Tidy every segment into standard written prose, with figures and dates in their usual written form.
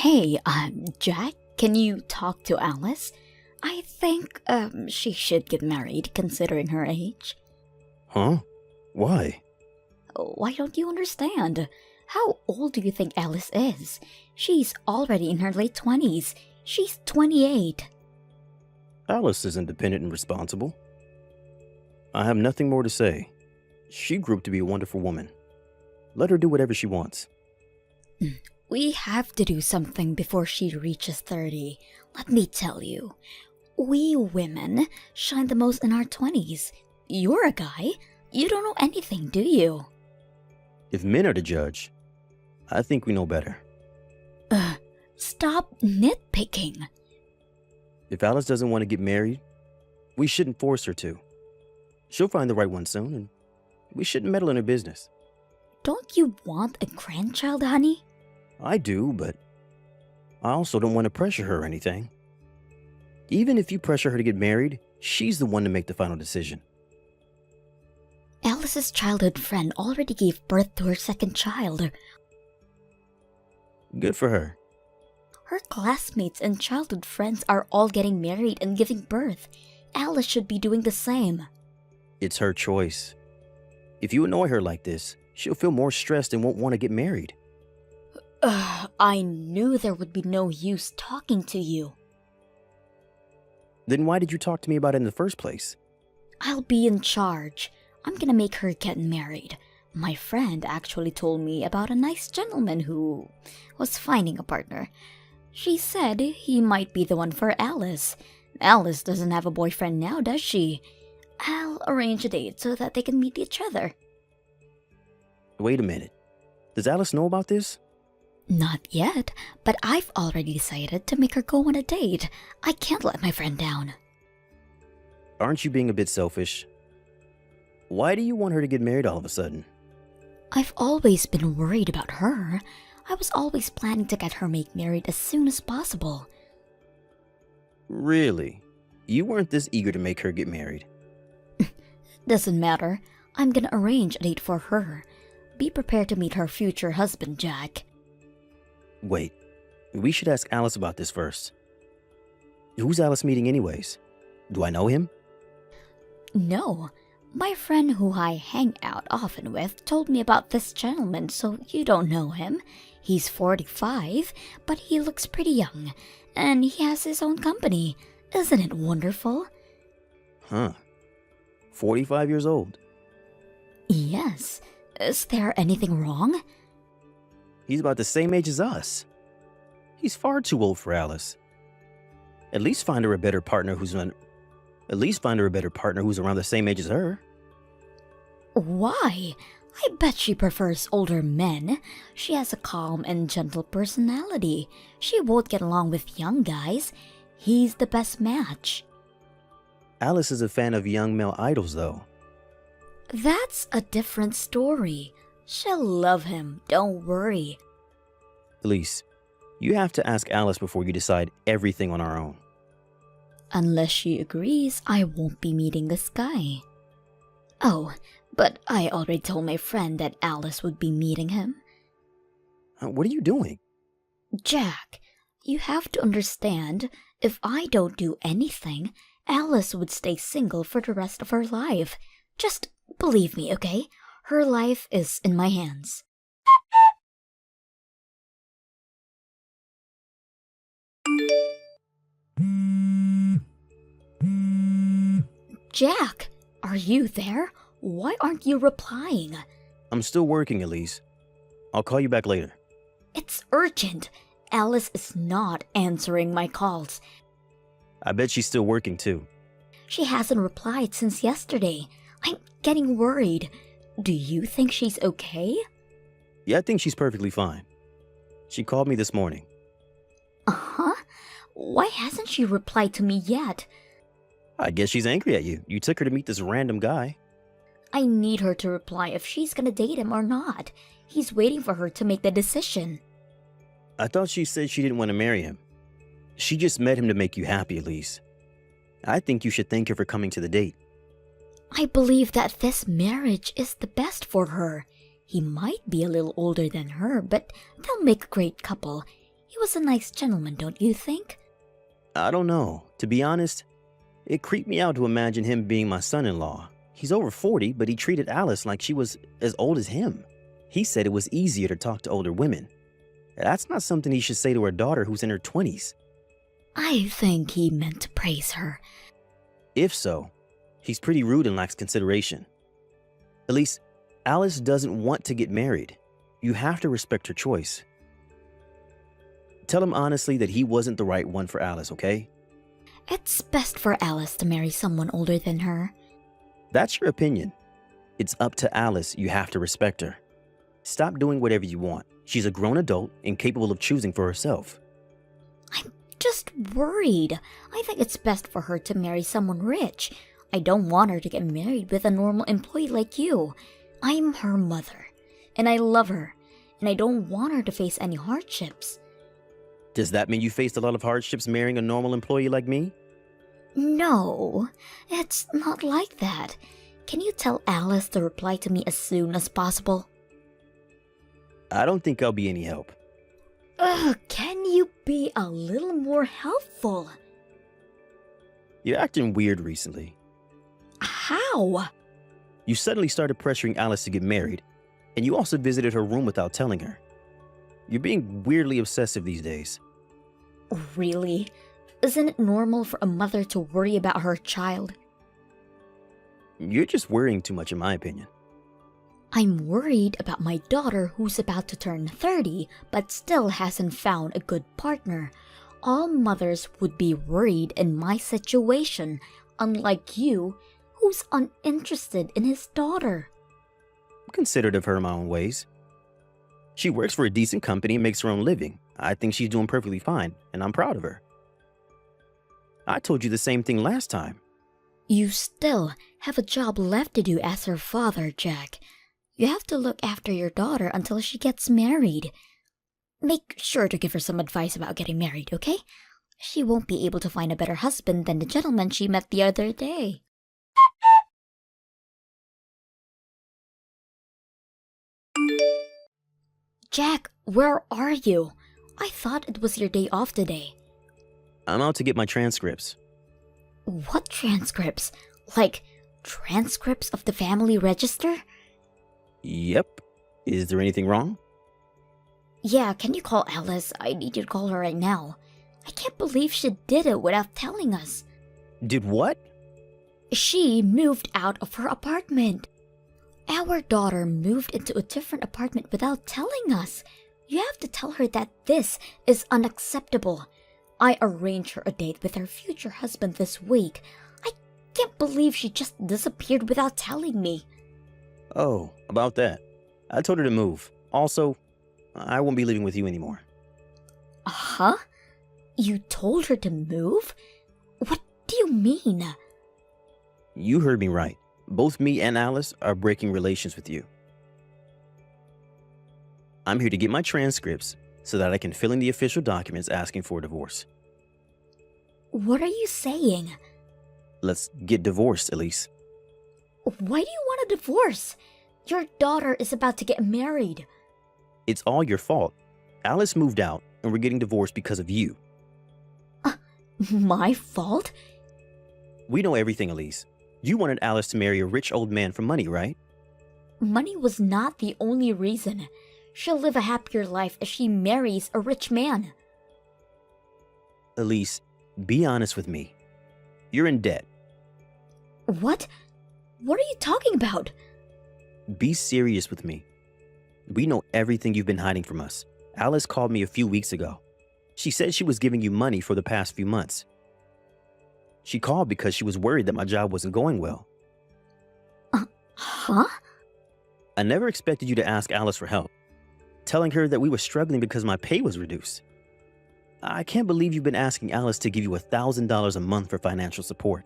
Hey, Jack, can you talk to Alice? I think, she should get married considering her age. Huh? Why? Why don't you understand? How old do you think Alice is? She's already in her late 20s. She's 28. Alice is independent and responsible. I have nothing more to say. She grew up to be a wonderful woman. Let her do whatever she wants. We have to do something before she reaches 30. Let me tell you. We women shine the most in our 20s. You're a guy. You don't know anything, do you? If men are to judge, I think we know better. Stop nitpicking. If Alice doesn't want to get married, we shouldn't force her to. She'll find the right one soon, and we shouldn't meddle in her business. Don't you want a grandchild, honey? I do, but I also don't want to pressure her or anything. Even if you pressure her to get married, she's the one to make the final decision. Alice's childhood friend already gave birth to her second child. Good for her. Her classmates and childhood friends are all getting married and giving birth. Alice should be doing the same. It's her choice. If you annoy her like this, she'll feel more stressed and won't want to get married. I knew there would be no use talking to you. Then why did you talk to me about it in the first place? I'll be in charge. I'm gonna make her get married. My friend actually told me about a nice gentleman who was finding a partner. She said he might be the one for Alice. Alice doesn't have a boyfriend now, does she? I'll arrange a date so that they can meet each other. Wait a minute. Does Alice know about this? Not yet, but I've already decided to make her go on a date. I can't let my friend down. Aren't you being a bit selfish? Why do you want her to get married all of a sudden? I've always been worried about her. I was always planning to get her married as soon as possible. Really? You weren't this eager to make her get married? Doesn't matter. I'm gonna arrange a date for her. Be prepared to meet her future husband, Jack. Wait, we should ask Alice about this first. Who's Alice meeting anyways? Do I know him? No. My friend who I hang out often with told me about this gentleman, so you don't know him. He's 45, but he looks pretty young, and he has his own company. Isn't it wonderful? Huh. 45 years old. Yes. Is there anything wrong? He's about the same age as us. He's far too old for Alice. At least find her a better partner who's around the same age as her. Why? I bet she prefers older men. She has a calm and gentle personality. She won't get along with young guys. He's the best match. Alice is a fan of young male idols, though. That's a different story. She'll love him, don't worry. Elise, you have to ask Alice before you decide everything on our own. Unless she agrees, I won't be meeting this guy. Oh, but I already told my friend that Alice would be meeting him. What are you doing? Jack, you have to understand, if I don't do anything, Alice would stay single for the rest of her life. Just believe me, okay? Her life is in my hands. Jack, are you there? Why aren't you replying? I'm still working, Elise. I'll call you back later. It's urgent. Alice is not answering my calls. I bet she's still working too. She hasn't replied since yesterday. I'm getting worried. Do you think she's okay? Yeah, I think she's perfectly fine. She called me this morning. Uh-huh. Why hasn't she replied to me yet? I guess she's angry at you. You took her to meet this random guy. I need her to reply if she's gonna date him or not. He's waiting for her to make the decision. I thought she said she didn't want to marry him. She just met him to make you happy, Elise. I think you should thank her for coming to the date. I believe that this marriage is the best for her. He might be a little older than her, but they'll make a great couple. He was a nice gentleman, don't you think? I don't know. To be honest, it creeped me out to imagine him being my son-in-law. He's over 40, but he treated Alice like she was as old as him. He said it was easier to talk to older women. That's not something he should say to her daughter who's in her 20s. I think he meant to praise her. If so, he's pretty rude and lacks consideration. At least, Alice doesn't want to get married. You have to respect her choice. Tell him honestly that he wasn't the right one for Alice, okay? It's best for Alice to marry someone older than her. That's your opinion. It's up to Alice. You have to respect her. Stop doing whatever you want. She's a grown adult and capable of choosing for herself. I'm just worried. I think it's best for her to marry someone rich. I don't want her to get married with a normal employee like you. I'm her mother, and I love her, and I don't want her to face any hardships. Does that mean you faced a lot of hardships marrying a normal employee like me? No, it's not like that. Can you tell Alice to reply to me as soon as possible? I don't think I'll be any help. Can you be a little more helpful? You're acting weird recently. How? You suddenly started pressuring Alice to get married, and you also visited her room without telling her. You're being weirdly obsessive these days. Really? Isn't it normal for a mother to worry about her child? You're just worrying too much in my opinion. I'm worried about my daughter who's about to turn 30 but still hasn't found a good partner. All mothers would be worried in my situation, unlike you, who's uninterested in his daughter. I'm considerate of her in my own ways. She works for a decent company and makes her own living. I think she's doing perfectly fine, and I'm proud of her. I told you the same thing last time. You still have a job left to do as her father, Jack. You have to look after your daughter until she gets married. Make sure to give her some advice about getting married, okay? She won't be able to find a better husband than the gentleman she met the other day. Jack, where are you? I thought it was your day off today. I'm out to get my transcripts. What transcripts? Like, transcripts of the family register? Yep. Is there anything wrong? Yeah, can you call Alice? I need you to call her right now. I can't believe she did it without telling us. Did what? She moved out of her apartment. Our daughter moved into a different apartment without telling us. You have to tell her that this is unacceptable. I arranged her a date with her future husband this week. I can't believe she just disappeared without telling me. Oh, about that. I told her to move. Also, I won't be living with you anymore. Huh? You told her to move? What do you mean? You heard me right. Both me and Alice are breaking relations with you. I'm here to get my transcripts so that I can fill in the official documents asking for a divorce. What are you saying? Let's get divorced, Elise. Why do you want a divorce? Your daughter is about to get married. It's all your fault. Alice moved out, and we're getting divorced because of you. My fault? We know everything, Elise. You wanted Alice to marry a rich old man for money, right? Money was not the only reason. She'll live a happier life if she marries a rich man. Elise, be honest with me. You're in debt. What? What are you talking about? Be serious with me. We know everything you've been hiding from us. Alice called me a few weeks ago. She said she was giving you money for the past few months. She called because she was worried that my job wasn't going well. Huh? I never expected you to ask Alice for help, telling her that we were struggling because my pay was reduced. I can't believe you've been asking Alice to give you $1,000 a month for financial support.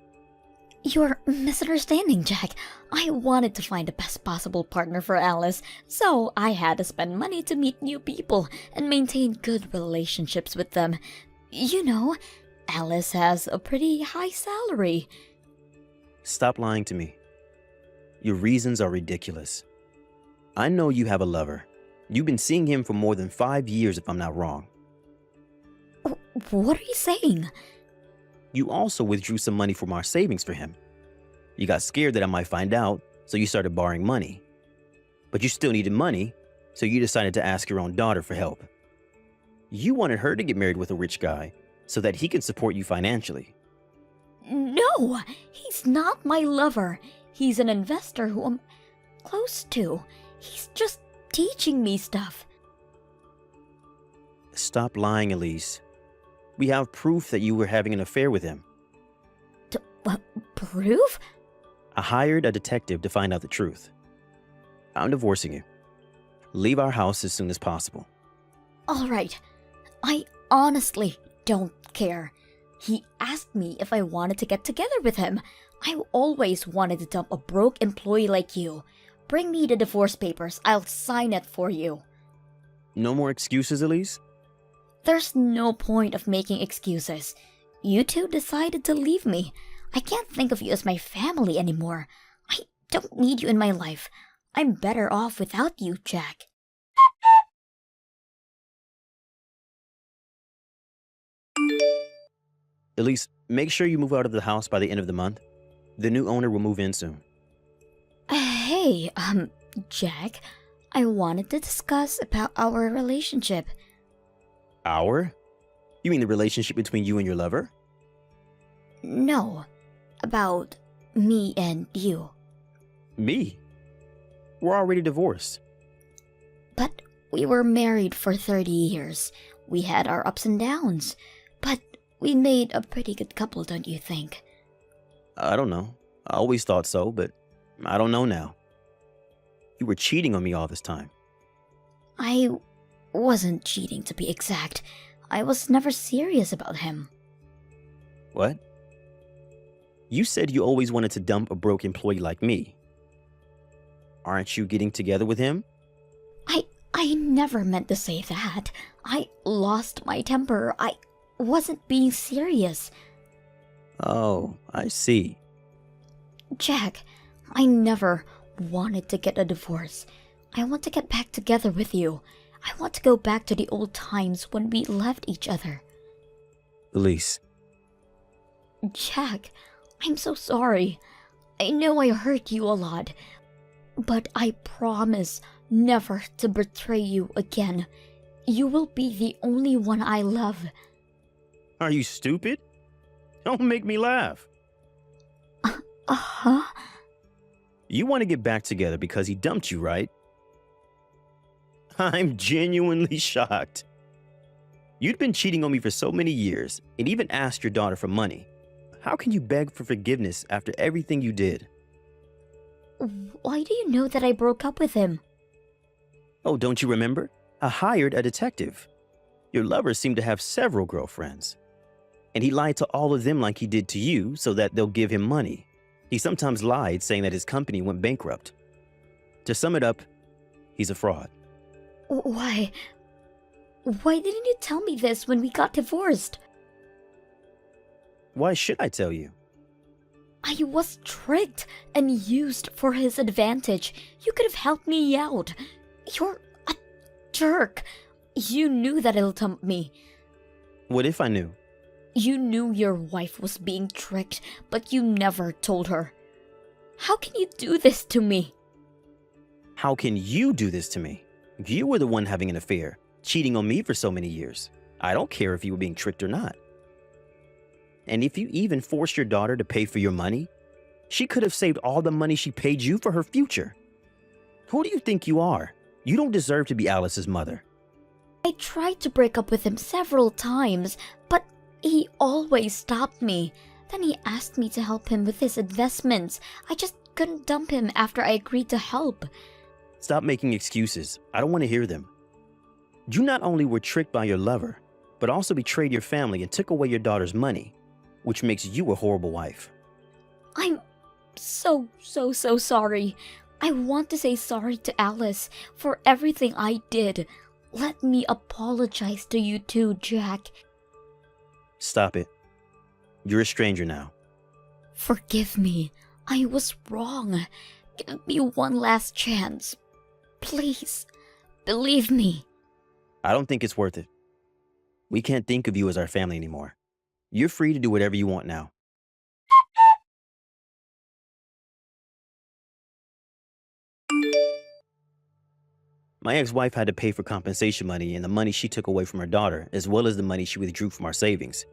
You're misunderstanding, Jack. I wanted to find the best possible partner for Alice, so I had to spend money to meet new people and maintain good relationships with them. You know, Alice has a pretty high salary. Stop lying to me. Your reasons are ridiculous. I know you have a lover. You've been seeing him for more than 5 years if I'm not wrong. What are you saying? You also withdrew some money from our savings for him. You got scared that I might find out, so you started borrowing money. But you still needed money, so you decided to ask your own daughter for help. You wanted her to get married with a rich guy so that he can support you financially. No, he's not my lover. He's an investor who I'm close to. He's just teaching me stuff. Stop lying, Elise. We have proof that you were having an affair with him. What, proof? I hired a detective to find out the truth. I'm divorcing you. Leave our house as soon as possible. All right. I honestly don't care. He asked me if I wanted to get together with him. I always wanted to dump a broke employee like you. Bring me the divorce papers. I'll sign it for you. No more excuses, Elise? There's no point of making excuses. You two decided to leave me. I can't think of you as my family anymore. I don't need you in my life. I'm better off without you, Jack. Elise, make sure you move out of the house by the end of the month. The new owner will move in soon. Hey, Jack, I wanted to discuss about our relationship. Our? You mean the relationship between you and your lover? No, about me and you. Me? We're already divorced. But we were married for 30 years. We had our ups and downs. But we made a pretty good couple, don't you think? I don't know. I always thought so, but I don't know now. You were cheating on me all this time. I wasn't cheating, to be exact. I was never serious about him. What? You said you always wanted to dump a broke employee like me. Aren't you getting together with him? I never meant to say that. I lost my temper. I wasn't being serious. Oh, I see. Jack, I never wanted to get a divorce. I want to get back together with you. I want to go back to the old times when we loved each other. Elise. Jack, I'm so sorry. I know I hurt you a lot. But I promise never to betray you again. You will be the only one I love. Are you stupid? Don't make me laugh. Uh-huh? You want to get back together because he dumped you, right? I'm genuinely shocked. You'd been cheating on me for so many years and even asked your daughter for money. How can you beg for forgiveness after everything you did? Why do you know that I broke up with him? Oh, don't you remember? I hired a detective. Your lover seemed to have several girlfriends. And he lied to all of them like he did to you so that they'll give him money. He sometimes lied, saying that his company went bankrupt. To sum it up, he's a fraud. Why? Why didn't you tell me this when we got divorced? Why should I tell you? I was tricked and used for his advantage. You could have helped me out. You're a jerk. You knew that he'll dump me. What if I knew? You knew your wife was being tricked, but you never told her. How can you do this to me? How can you do this to me? You were the one having an affair, cheating on me for so many years. I don't care if you were being tricked or not. And if you even forced your daughter to pay for your money, she could have saved all the money she paid you for her future. Who do you think you are? You don't deserve to be Alice's mother. I tried to break up with him several times, but he always stopped me. Then he asked me to help him with his investments. I just couldn't dump him after I agreed to help. Stop making excuses. I don't want to hear them. You not only were tricked by your lover, but also betrayed your family and took away your daughter's money, which makes you a horrible wife. I'm so sorry. I want to say sorry to Alice for everything I did. Let me apologize to you too, Jack. Stop it. You're a stranger now. Forgive me. I was wrong. Give me one last chance. Please, believe me. I don't think it's worth it. We can't think of you as our family anymore. You're free to do whatever you want now. My ex-wife had to pay for compensation money and the money she took away from her daughter, as well as the money she withdrew from our savings.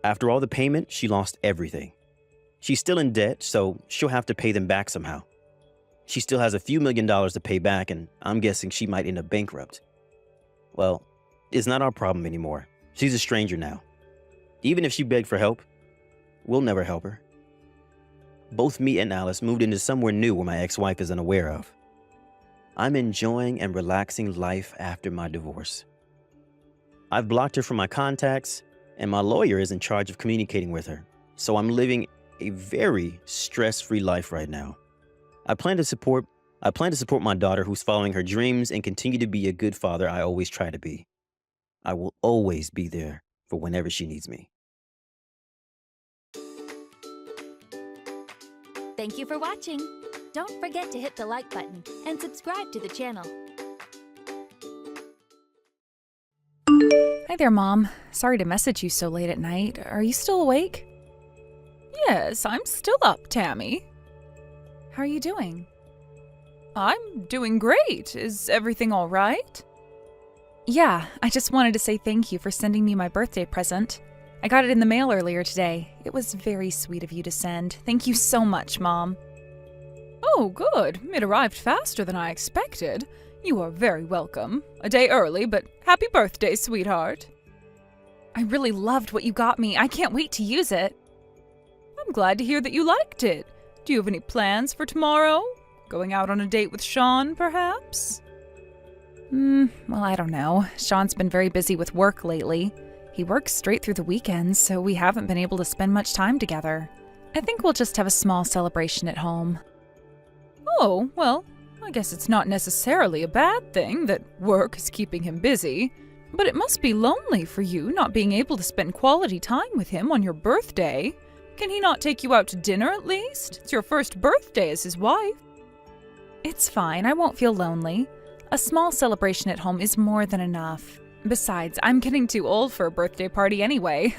After all the payment, she lost everything. She's still in debt, so she'll have to pay them back somehow. She still has a few $1,000,000 to pay back, and I'm guessing she might end up bankrupt. Well, it's not our problem anymore. She's a stranger now. Even if she begged for help, we'll never help her. Both me and Alice moved into somewhere new where my ex-wife is unaware of. I'm enjoying and relaxing life after my divorce. I've blocked her from my contacts, and my lawyer is in charge of communicating with her, so I'm living a very stress-free life right now. I plan to support my daughter who's following her dreams and continue to be a good father I always try to be. I will always be there for whenever she needs me. Thank you for watching. Don't forget to hit the like button and subscribe to the channel. Hi there, Mom. Sorry to message you so late at night. Are you still awake? Yes, I'm still up, Tammy. How are you doing? I'm doing great. Is everything all right? Yeah, I just wanted to say thank you for sending me my birthday present. I got it in the mail earlier today. It was very sweet of you to send. Thank you so much, Mom. Oh, good. It arrived faster than I expected. You are very welcome. A day early, but happy birthday, sweetheart. I really loved what you got me. I can't wait to use it. I'm glad to hear that you liked it. Do you have any plans for tomorrow? Going out on a date with Sean, perhaps? Well, I don't know. Sean's been very busy with work lately. He works straight through the weekends, so we haven't been able to spend much time together. I think we'll just have a small celebration at home. Oh, well, I guess it's not necessarily a bad thing that work is keeping him busy, but it must be lonely for you not being able to spend quality time with him on your birthday. Can he not take you out to dinner at least? It's your first birthday as his wife. It's fine. I won't feel lonely. A small celebration at home is more than enough. Besides, I'm getting too old for a birthday party anyway.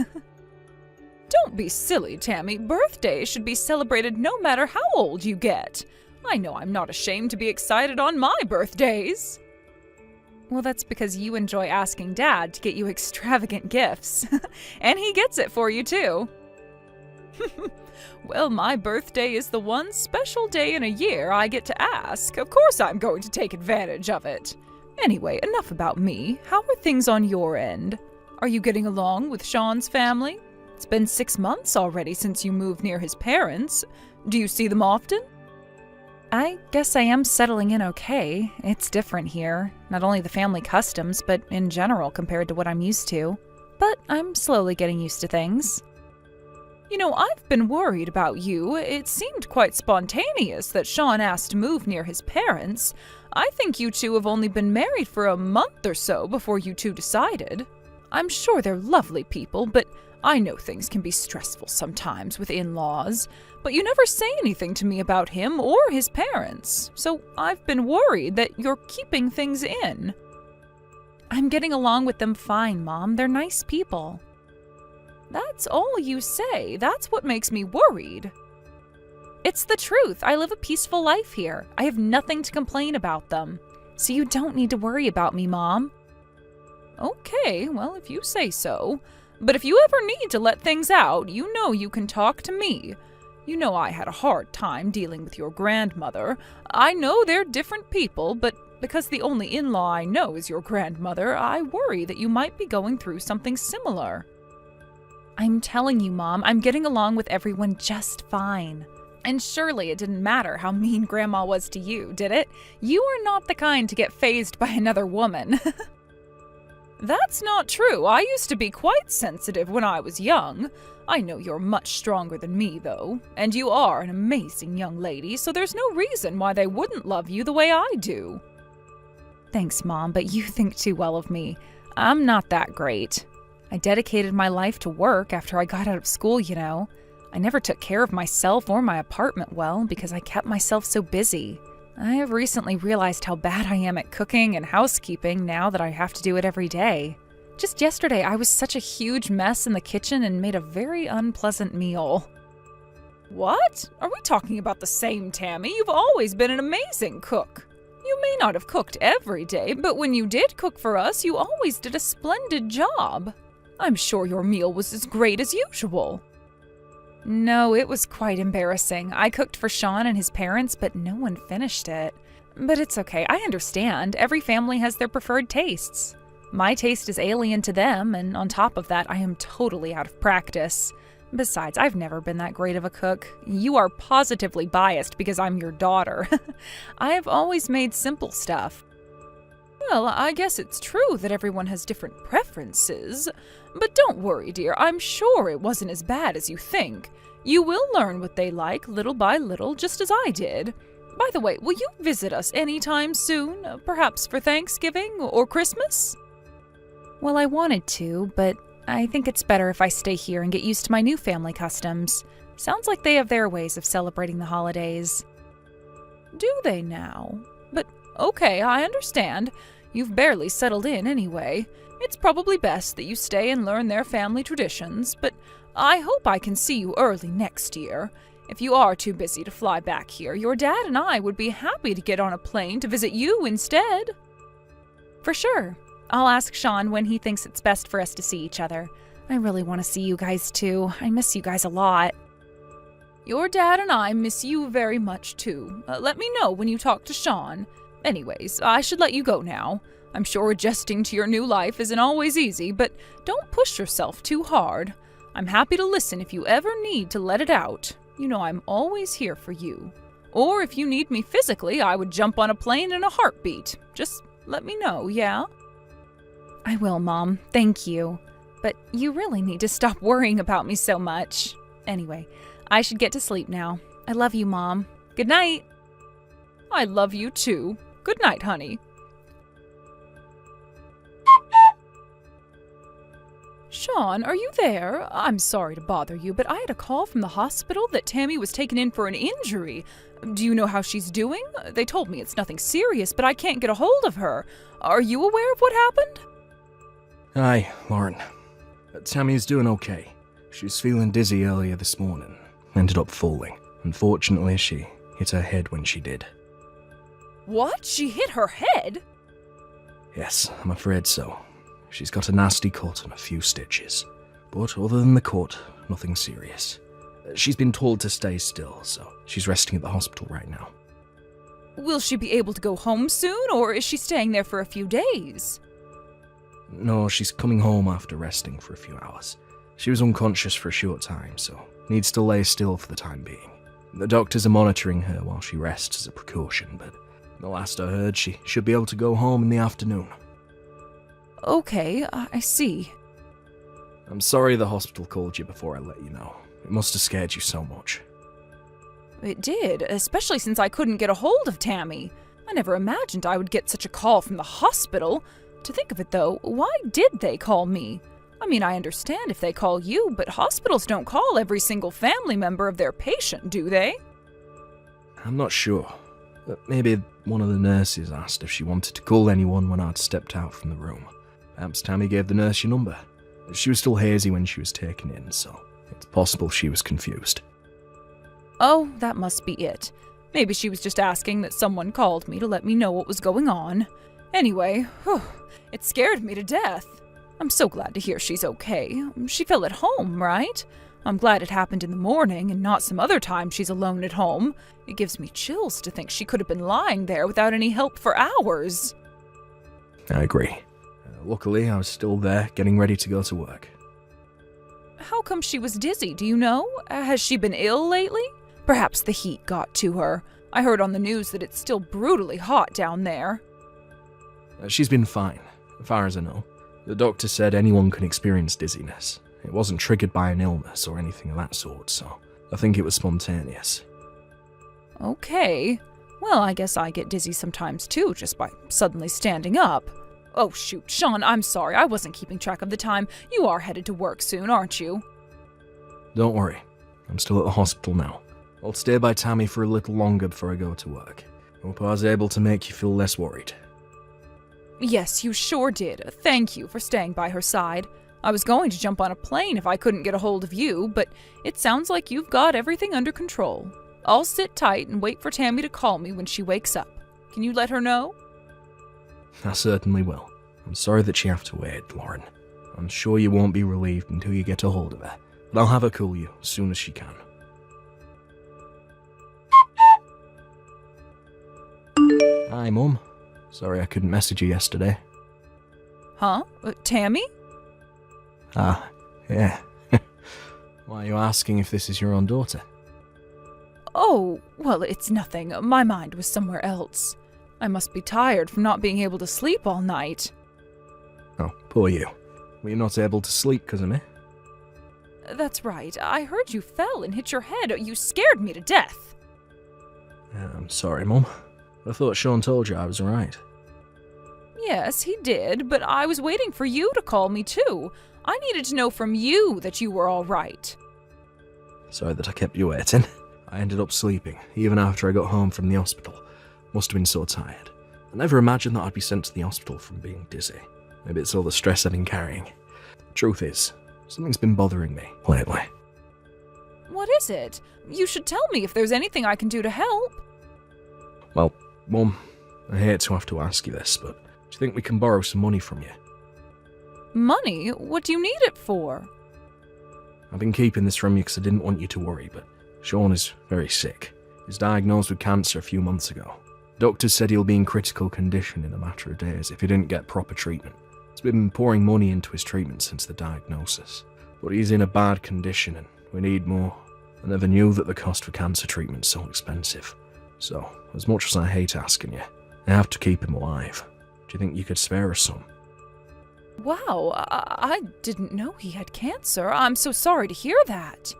Don't be silly, Tammy. Birthdays should be celebrated no matter how old you get. I know I'm not ashamed to be excited on my birthdays. Well, that's because you enjoy asking Dad to get you extravagant gifts. And he gets it for you, too. Well, my birthday is the one special day in a year I get to ask. Of course I'm going to take advantage of it. Anyway, enough about me. How are things on your end? Are you getting along with Sean's family? It's been 6 months already since you moved near his parents. Do you see them often? I guess I am settling in okay. It's different here. Not only the family customs, but in general compared to what I'm used to. But I'm slowly getting used to things. You know, I've been worried about you. It seemed quite spontaneous that Sean asked to move near his parents. I think you two have only been married for a month or so before you two decided. I'm sure they're lovely people, but I know things can be stressful sometimes with in-laws. But you never say anything to me about him or his parents, so I've been worried that you're keeping things in. I'm getting along with them fine, Mom. They're nice people. That's all you say. That's what makes me worried. It's the truth. I live a peaceful life here. I have nothing to complain about them. So you don't need to worry about me, Mom. Okay, well, if you say so. But if you ever need to let things out, you know you can talk to me. You know I had a hard time dealing with your grandmother. I know they're different people, but because the only in-law I know is your grandmother, I worry that you might be going through something similar. I'm telling you, Mom, I'm getting along with everyone just fine. And surely it didn't matter how mean Grandma was to you, did it? You are not the kind to get fazed by another woman. That's not true. I used to be quite sensitive when I was young. I know you're much stronger than me, though. And you are an amazing young lady, so there's no reason why they wouldn't love you the way I do. Thanks, Mom, but you think too well of me. I'm not that great. I dedicated my life to work after I got out of school, you know. I never took care of myself or my apartment well because I kept myself so busy. I have recently realized how bad I am at cooking and housekeeping now that I have to do it every day. Just yesterday, I was such a huge mess in the kitchen and made a very unpleasant meal. What? Are we talking about the same Tammy? You've always been an amazing cook. You may not have cooked every day, but when you did cook for us, you always did a splendid job. I'm sure your meal was as great as usual. No, it was quite embarrassing. I cooked for Sean and his parents, but no one finished it. But it's okay, I understand. Every family has their preferred tastes. My taste is alien to them, and on top of that, I am totally out of practice. Besides, I've never been that great of a cook. You are positively biased because I'm your daughter. I have always made simple stuff. Well, I guess it's true that everyone has different preferences. But don't worry, dear. I'm sure it wasn't as bad as you think. You will learn what they like little by little, just as I did. By the way, will you visit us anytime soon? Perhaps for Thanksgiving or Christmas? Well, I wanted to, but I think it's better if I stay here and get used to my new family customs. Sounds like they have their ways of celebrating the holidays. Do they now? But okay, I understand. You've barely settled in anyway. It's probably best that you stay and learn their family traditions, but I hope I can see you early next year. If you are too busy to fly back here, your dad and I would be happy to get on a plane to visit you instead. For sure. I'll ask Sean when he thinks it's best for us to see each other. I really want to see you guys too. I miss you guys a lot. Your dad and I miss you very much too. Let me know when you talk to Sean. Anyways, I should let you go now. I'm sure adjusting to your new life isn't always easy, but don't push yourself too hard. I'm happy to listen if you ever need to let it out. You know I'm always here for you. Or if you need me physically, I would jump on a plane in a heartbeat. Just let me know, yeah? I will, Mom. Thank you. But you really need to stop worrying about me so much. Anyway, I should get to sleep now. I love you, Mom. Good night. I love you too. Good night, honey. Sean, are you there? I'm sorry to bother you, but I had a call from the hospital that Tammy was taken in for an injury. Do you know how she's doing? They told me it's nothing serious, but I can't get a hold of her. Are you aware of what happened? Hi, Lauren. Tammy's doing okay. She was feeling dizzy earlier this morning. Ended up falling. Unfortunately, she hit her head when she did. What? She hit her head? Yes, I'm afraid so. She's got a nasty cut and a few stitches. But other than the cut, nothing serious. She's been told to stay still, so she's resting at the hospital right now. Will she be able to go home soon, or is she staying there for a few days? No, she's coming home after resting for a few hours. She was unconscious for a short time, so needs to lay still for the time being. The doctors are monitoring her while she rests as a precaution, but the last I heard, she should be able to go home in the afternoon. Okay, I see. I'm sorry the hospital called you before I let you know. It must have scared you so much. It did, especially since I couldn't get a hold of Tammy. I never imagined I would get such a call from the hospital. To think of it though, why did they call me? I mean, I understand if they call you, but hospitals don't call every single family member of their patient, do they? I'm not sure. Maybe one of the nurses asked if she wanted to call anyone when I'd stepped out from the room. Perhaps Tammy gave the nurse your number. She was still hazy when she was taken in, so it's possible she was confused. Oh, that must be it. Maybe she was just asking that someone called me to let me know what was going on. Anyway, it scared me to death. I'm so glad to hear she's okay. She fell at home, right? I'm glad it happened in the morning and not some other time she's alone at home. It gives me chills to think she could have been lying there without any help for hours. I agree. Luckily, I was still there, getting ready to go to work. How come she was dizzy, do you know? Has she been ill lately? Perhaps the heat got to her. I heard on the news that it's still brutally hot down there. She's been fine, as far as I know. The doctor said anyone can experience dizziness. It wasn't triggered by an illness or anything of that sort, so I think it was spontaneous. Okay. Well, I guess I get dizzy sometimes too, just by suddenly standing up. Oh shoot, Sean, I'm sorry, I wasn't keeping track of the time. You are headed to work soon, aren't you? Don't worry, I'm still at the hospital now. I'll stay by Tammy for a little longer before I go to work. Hope I was able to make you feel less worried. Yes, you sure did. Thank you for staying by her side. I was going to jump on a plane if I couldn't get a hold of you, but it sounds like you've got everything under control. I'll sit tight and wait for Tammy to call me when she wakes up. Can you let her know? I certainly will. I'm sorry that you have to wait, Lauren. I'm sure you won't be relieved until you get a hold of her, but I'll have her call you as soon as she can. Hi, Mum. Sorry I couldn't message you yesterday. Huh? Tammy? Ah, yeah. Why are you asking if this is your own daughter? Oh, well, it's nothing. My mind was somewhere else. I must be tired from not being able to sleep all night. Oh, poor you. Were you not able to sleep because of me? That's right. I heard you fell and hit your head. You scared me to death. I'm sorry, Mum. I thought Sean told you I was alright. Yes, he did, but I was waiting for you to call me too. I needed to know from you that you were all right. Sorry that I kept you waiting. I ended up sleeping, even after I got home from the hospital. Must have been so tired. I never imagined that I'd be sent to the hospital from being dizzy. Maybe it's all the stress I've been carrying. Truth is, something's been bothering me lately. What is it? You should tell me if there's anything I can do to help. Well, Mum, I hate to have to ask you this, but do you think we can borrow some money from you? Money? What do you need it for? I've been keeping this from you because I didn't want you to worry, but Sean is very sick. He was diagnosed with cancer a few months ago. Doctors said he'll be in critical condition in a matter of days if he didn't get proper treatment. He's been pouring money into his treatment since the diagnosis. But he's in a bad condition and we need more. I never knew that the cost for cancer treatment's so expensive. So, as much as I hate asking you, I have to keep him alive. Do you think you could spare us some? Wow, I didn't know he had cancer. I'm so sorry to hear that.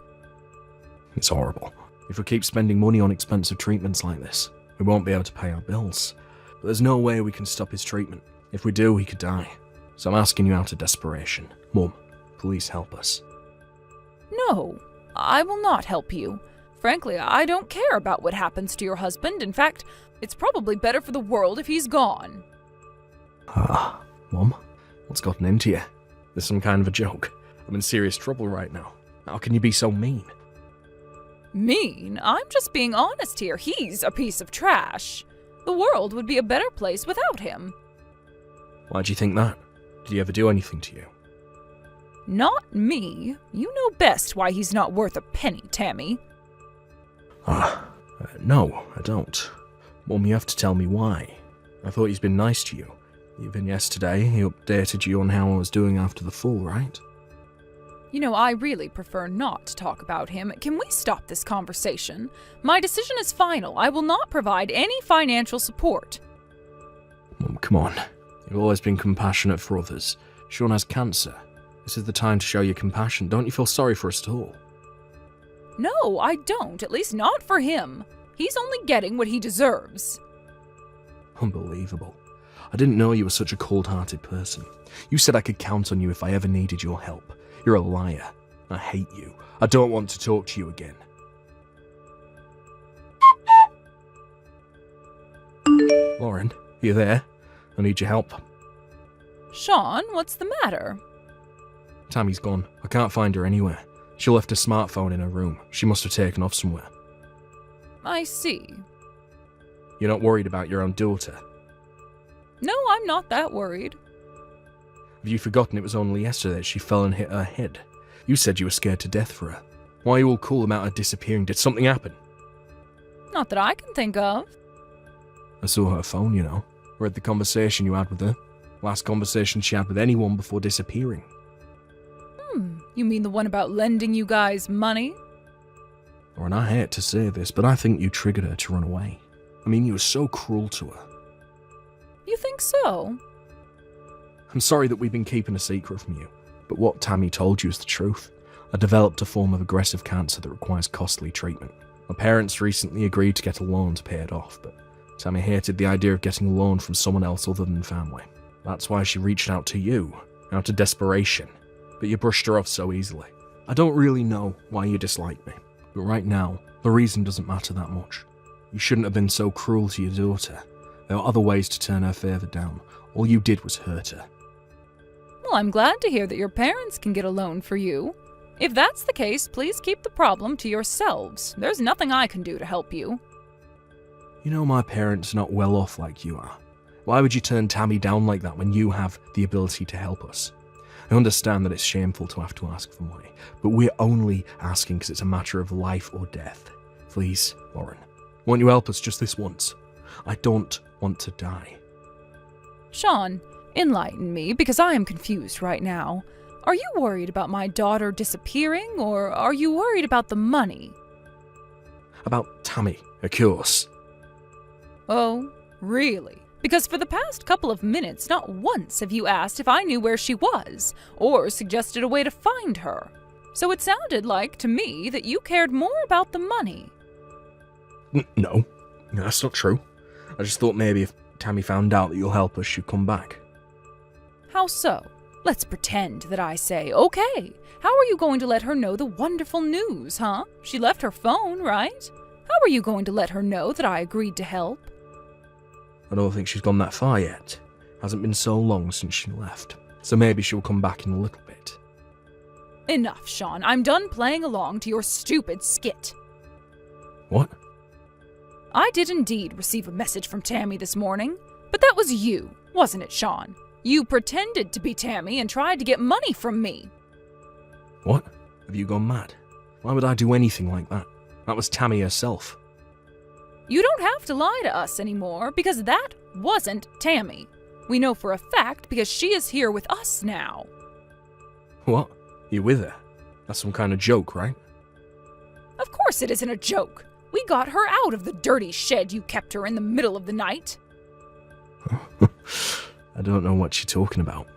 It's horrible. If we keep spending money on expensive treatments like this, we won't be able to pay our bills. But there's no way we can stop his treatment. If we do, he could die. So I'm asking you out of desperation. Mum, please help us. No, I will not help you. Frankly, I don't care about what happens to your husband. In fact, it's probably better for the world if he's gone. Mum, what's gotten into you? There's some kind of a joke. I'm in serious trouble right now. How can you be so mean? Mean? I'm just being honest here. He's a piece of trash. The world would be a better place without him. Why do you think that? Did he ever do anything to you? Not me. You know best why he's not worth a penny, Tammy. No, I don't. Mum, you have to tell me why. I thought he's been nice to you. Even yesterday, he updated you on how I was doing after the fall, right? You know, I really prefer not to talk about him. Can we stop this conversation? My decision is final. I will not provide any financial support. Mum, come on. You've always been compassionate for others. Sean has cancer. This is the time to show your compassion. Don't you feel sorry for us at all? No, I don't. At least not for him. He's only getting what he deserves. Unbelievable. I didn't know you were such a cold-hearted person. You said I could count on you if I ever needed your help. You're a liar. I hate you. I don't want to talk to you again. Lauren, you there? I need your help. Sean, what's the matter? Tammy's gone. I can't find her anywhere. She left her smartphone in her room. She must have taken off somewhere. I see. You're not worried about your own daughter? No, I'm not that worried. Have you forgotten it was only yesterday that she fell and hit her head? You said you were scared to death for her. Why are you all cool about her disappearing? Did something happen? Not that I can think of. I saw her phone, you know. Read the conversation you had with her. Last conversation she had with anyone before disappearing. You mean the one about lending you guys money? Lauren, I hate to say this, but I think you triggered her to run away. I mean, you were so cruel to her. You think so? I'm sorry that we've been keeping a secret from you, but what Tammy told you is the truth. I developed a form of aggressive cancer that requires costly treatment. My parents recently agreed to get a loan to pay it off, but Tammy hated the idea of getting a loan from someone else other than family. That's why she reached out to you, out of desperation. But you brushed her off so easily. I don't really know why you dislike me, but right now, the reason doesn't matter that much. You shouldn't have been so cruel to your daughter. There are other ways to turn her favour down. All you did was hurt her. Well, I'm glad to hear that your parents can get a loan for you. If that's the case, please keep the problem to yourselves. There's nothing I can do to help you. You know my parents are not well off like you are. Why would you turn Tammy down like that when you have the ability to help us? I understand that it's shameful to have to ask for money, but we're only asking because it's a matter of life or death. Please, Lauren, won't you help us just this once? I don't want to die. Sean, enlighten me, because I am confused right now. Are you worried about my daughter disappearing, or are you worried about the money? About Tammy, of course. Oh, really? Because for the past couple of minutes, not once have you asked if I knew where she was, or suggested a way to find her. So it sounded like, to me, that you cared more about the money. No, that's not true. I just thought maybe if Tammy found out that you'll help us, she'd come back. How so? Let's pretend that I say, okay, how are you going to let her know the wonderful news, huh? She left her phone, right? How are you going to let her know that I agreed to help? I don't think she's gone that far yet. Hasn't been so long since she left, so maybe she'll come back in a little bit. Enough, Sean. I'm done playing along to your stupid skit. What? I did indeed receive a message from Tammy this morning, but that was you, wasn't it, Sean? You pretended to be Tammy and tried to get money from me. What? Have you gone mad? Why would I do anything like that? That was Tammy herself. You don't have to lie to us anymore, because that wasn't Tammy. We know for a fact because she is here with us now. What? You with her? That's some kind of joke, right? Of course it isn't a joke. We got her out of the dirty shed you kept her in the middle of the night. I don't know what you're talking about.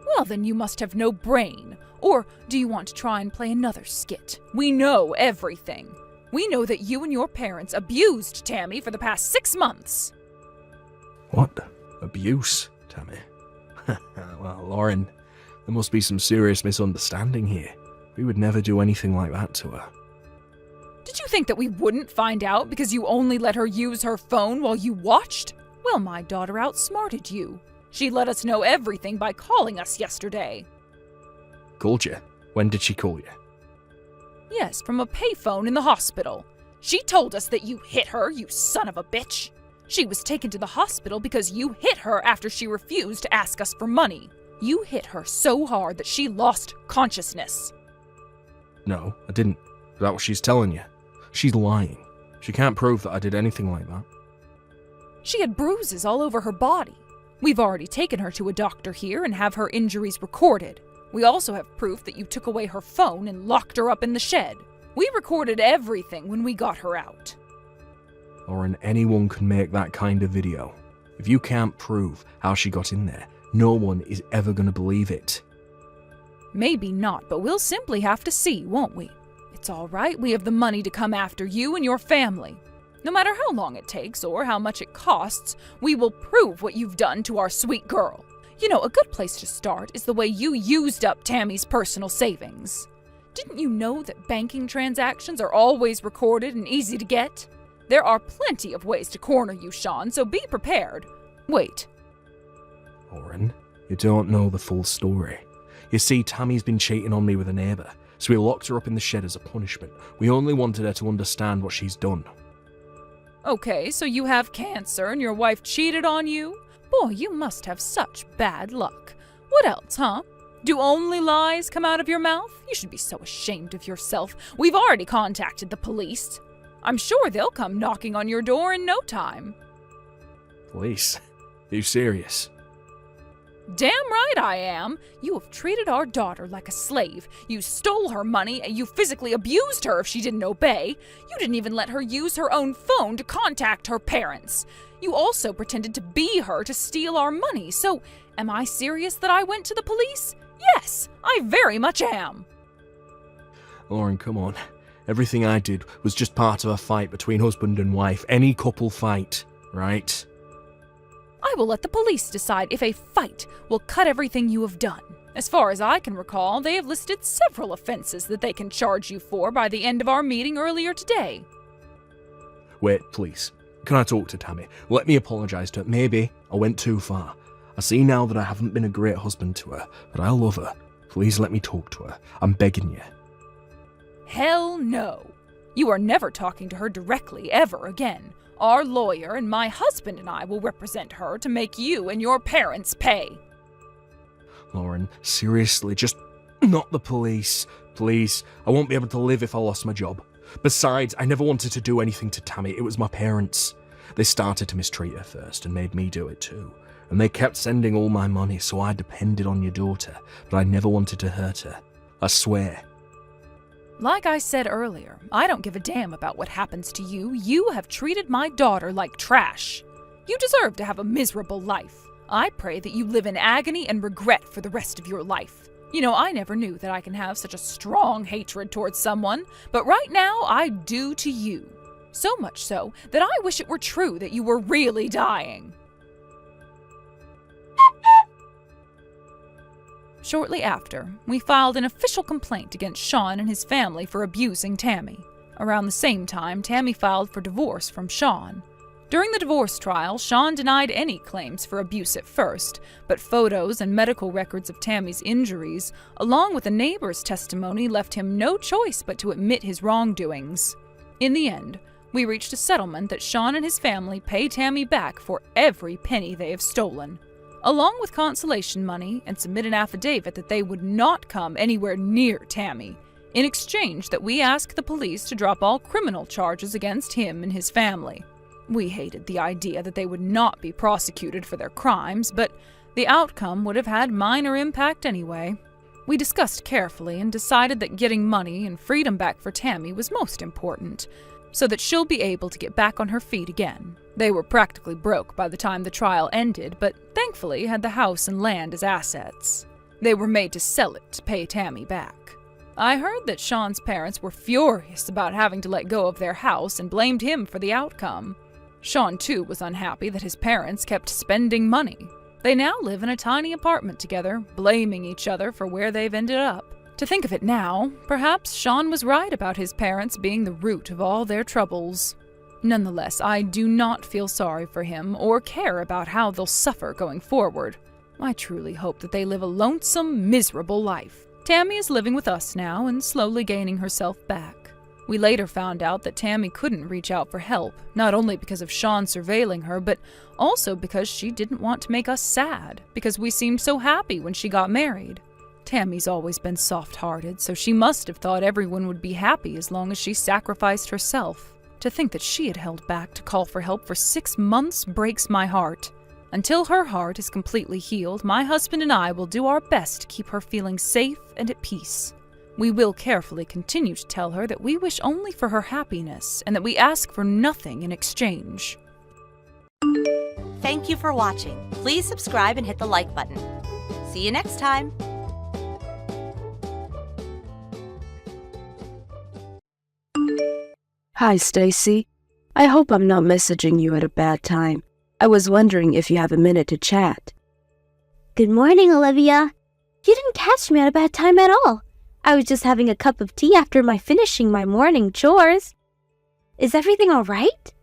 Well, then you must have no brain. Or do you want to try and play another skit? We know everything. We know that you and your parents abused Tammy for the past 6 months. What? Abuse, Tammy? Well, Lauren, there must be some serious misunderstanding here. We would never do anything like that to her. Did you think that we wouldn't find out because you only let her use her phone while you watched? Well, my daughter outsmarted you. She let us know everything by calling us yesterday. Called you? When did she call you? Yes, from a payphone in the hospital. She told us that you hit her, you son of a bitch. She was taken to the hospital because you hit her after she refused to ask us for money. You hit her so hard that she lost consciousness. No, I didn't. Is that what she's telling you? She's lying. She can't prove that I did anything like that. She had bruises all over her body. We've already taken her to a doctor here and have her injuries recorded. We also have proof that you took away her phone and locked her up in the shed. We recorded everything when we got her out. Lauren, anyone can make that kind of video. If you can't prove how she got in there, no one is ever going to believe it. Maybe not, but we'll simply have to see, won't we? It's all right, we have the money to come after you and your family. No matter how long it takes or how much it costs, we will prove what you've done to our sweet girl. You know, a good place to start is the way you used up Tammy's personal savings. Didn't you know that banking transactions are always recorded and easy to get? There are plenty of ways to corner you, Sean, so be prepared. Wait. Lauren, you don't know the full story. You see, Tammy's been cheating on me with a neighbour, so we locked her up in the shed as a punishment. We only wanted her to understand what she's done. Okay, so you have cancer and your wife cheated on you? Boy, you must have such bad luck. What else, huh? Do only lies come out of your mouth? You should be so ashamed of yourself. We've already contacted the police. I'm sure they'll come knocking on your door in no time. Police? Are you serious? Damn right I am. You have treated our daughter like a slave. You stole her money and you physically abused her if she didn't obey. You didn't even let her use her own phone to contact her parents. You also pretended to be her to steal our money. So, am I serious that I went to the police? Yes, I very much am. Lauren, come on. Everything I did was just part of a fight between husband and wife. Any couple fight, right? I will let the police decide if a fight will cut everything you have done. As far as I can recall, they have listed several offenses that they can charge you for by the end of our meeting earlier today. Wait, please. Can I talk to Tammy? Let me apologise to her. Maybe I went too far. I see now that I haven't been a great husband to her, but I love her. Please let me talk to her. I'm begging you. Hell no. You are never talking to her directly ever again. Our lawyer and my husband and I will represent her to make you and your parents pay. Lauren, seriously, just not the police. Please, I won't be able to live if I lost my job. Besides, I never wanted to do anything to Tammy. It was my parents. They started to mistreat her first and made me do it too. And they kept sending all my money, so I depended on your daughter, but I never wanted to hurt her. I swear. Like I said earlier, I don't give a damn about what happens to you. You have treated my daughter like trash. You deserve to have a miserable life. I pray that you live in agony and regret for the rest of your life. You know, I never knew that I can have such a strong hatred towards someone, but right now I do to you. So much so that I wish it were true that you were really dying. Shortly after, we filed an official complaint against Sean and his family for abusing Tammy. Around the same time, Tammy filed for divorce from Sean. During the divorce trial, Sean denied any claims for abuse at first, but photos and medical records of Tammy's injuries, along with a neighbor's testimony, left him no choice but to admit his wrongdoings. In the end, we reached a settlement that Sean and his family pay Tammy back for every penny they have stolen, along with consolation money, and submit an affidavit that they would not come anywhere near Tammy, in exchange that we ask the police to drop all criminal charges against him and his family. We hated the idea that they would not be prosecuted for their crimes, but the outcome would have had minor impact anyway. We discussed carefully and decided that getting money and freedom back for Tammy was most important, so that she'll be able to get back on her feet again. They were practically broke by the time the trial ended, but thankfully had the house and land as assets. They were made to sell it to pay Tammy back. I heard that Sean's parents were furious about having to let go of their house and blamed him for the outcome. Sean, too, was unhappy that his parents kept spending money. They now live in a tiny apartment together, blaming each other for where they've ended up. To think of it now, perhaps Sean was right about his parents being the root of all their troubles. Nonetheless, I do not feel sorry for him or care about how they'll suffer going forward. I truly hope that they live a lonesome, miserable life. Tammy is living with us now and slowly gaining herself back. We later found out that Tammy couldn't reach out for help, not only because of Sean surveilling her, but also because she didn't want to make us sad, because we seemed so happy when she got married. Tammy's always been soft-hearted, so she must have thought everyone would be happy as long as she sacrificed herself. To think that she had held back to call for help for 6 months breaks my heart. Until her heart is completely healed, my husband and I will do our best to keep her feeling safe and at peace. We will carefully continue to tell her that we wish only for her happiness and that we ask for nothing in exchange. Thank you for watching. Please subscribe and hit the like button. See you next time. Hi, Stacy. I hope I'm not messaging you at a bad time. I was wondering if you have a minute to chat. Good morning, Olivia. You didn't catch me at a bad time at all. I was just having a cup of tea after finishing my morning chores. Is everything all right?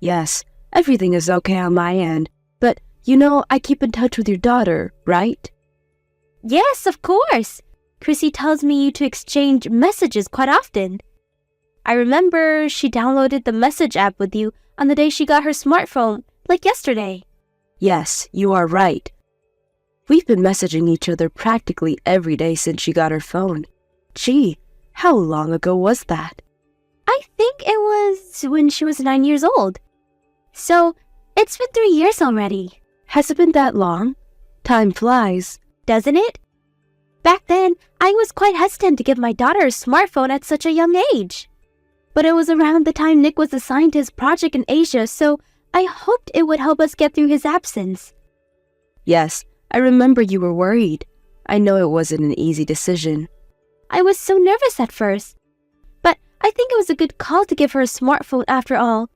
Yes, everything is okay on my end. But, you know, I keep in touch with your daughter, right? Yes, of course. Chrissy tells me you to exchange messages quite often. I remember she downloaded the message app with you on the day she got her smartphone, like yesterday. Yes, you are right. We've been messaging each other practically every day since she got her phone. Gee, how long ago was that? I think it was when she was 9 years old. So, it's been 3 years already. Has it been that long? Time flies. Doesn't it? Back then, I was quite hesitant to give my daughter a smartphone at such a young age. But it was around the time Nick was assigned to his project in Asia, so I hoped it would help us get through his absence. Yes, I remember you were worried. I know it wasn't an easy decision. I was so nervous at first, but I think it was a good call to give her a smartphone after all.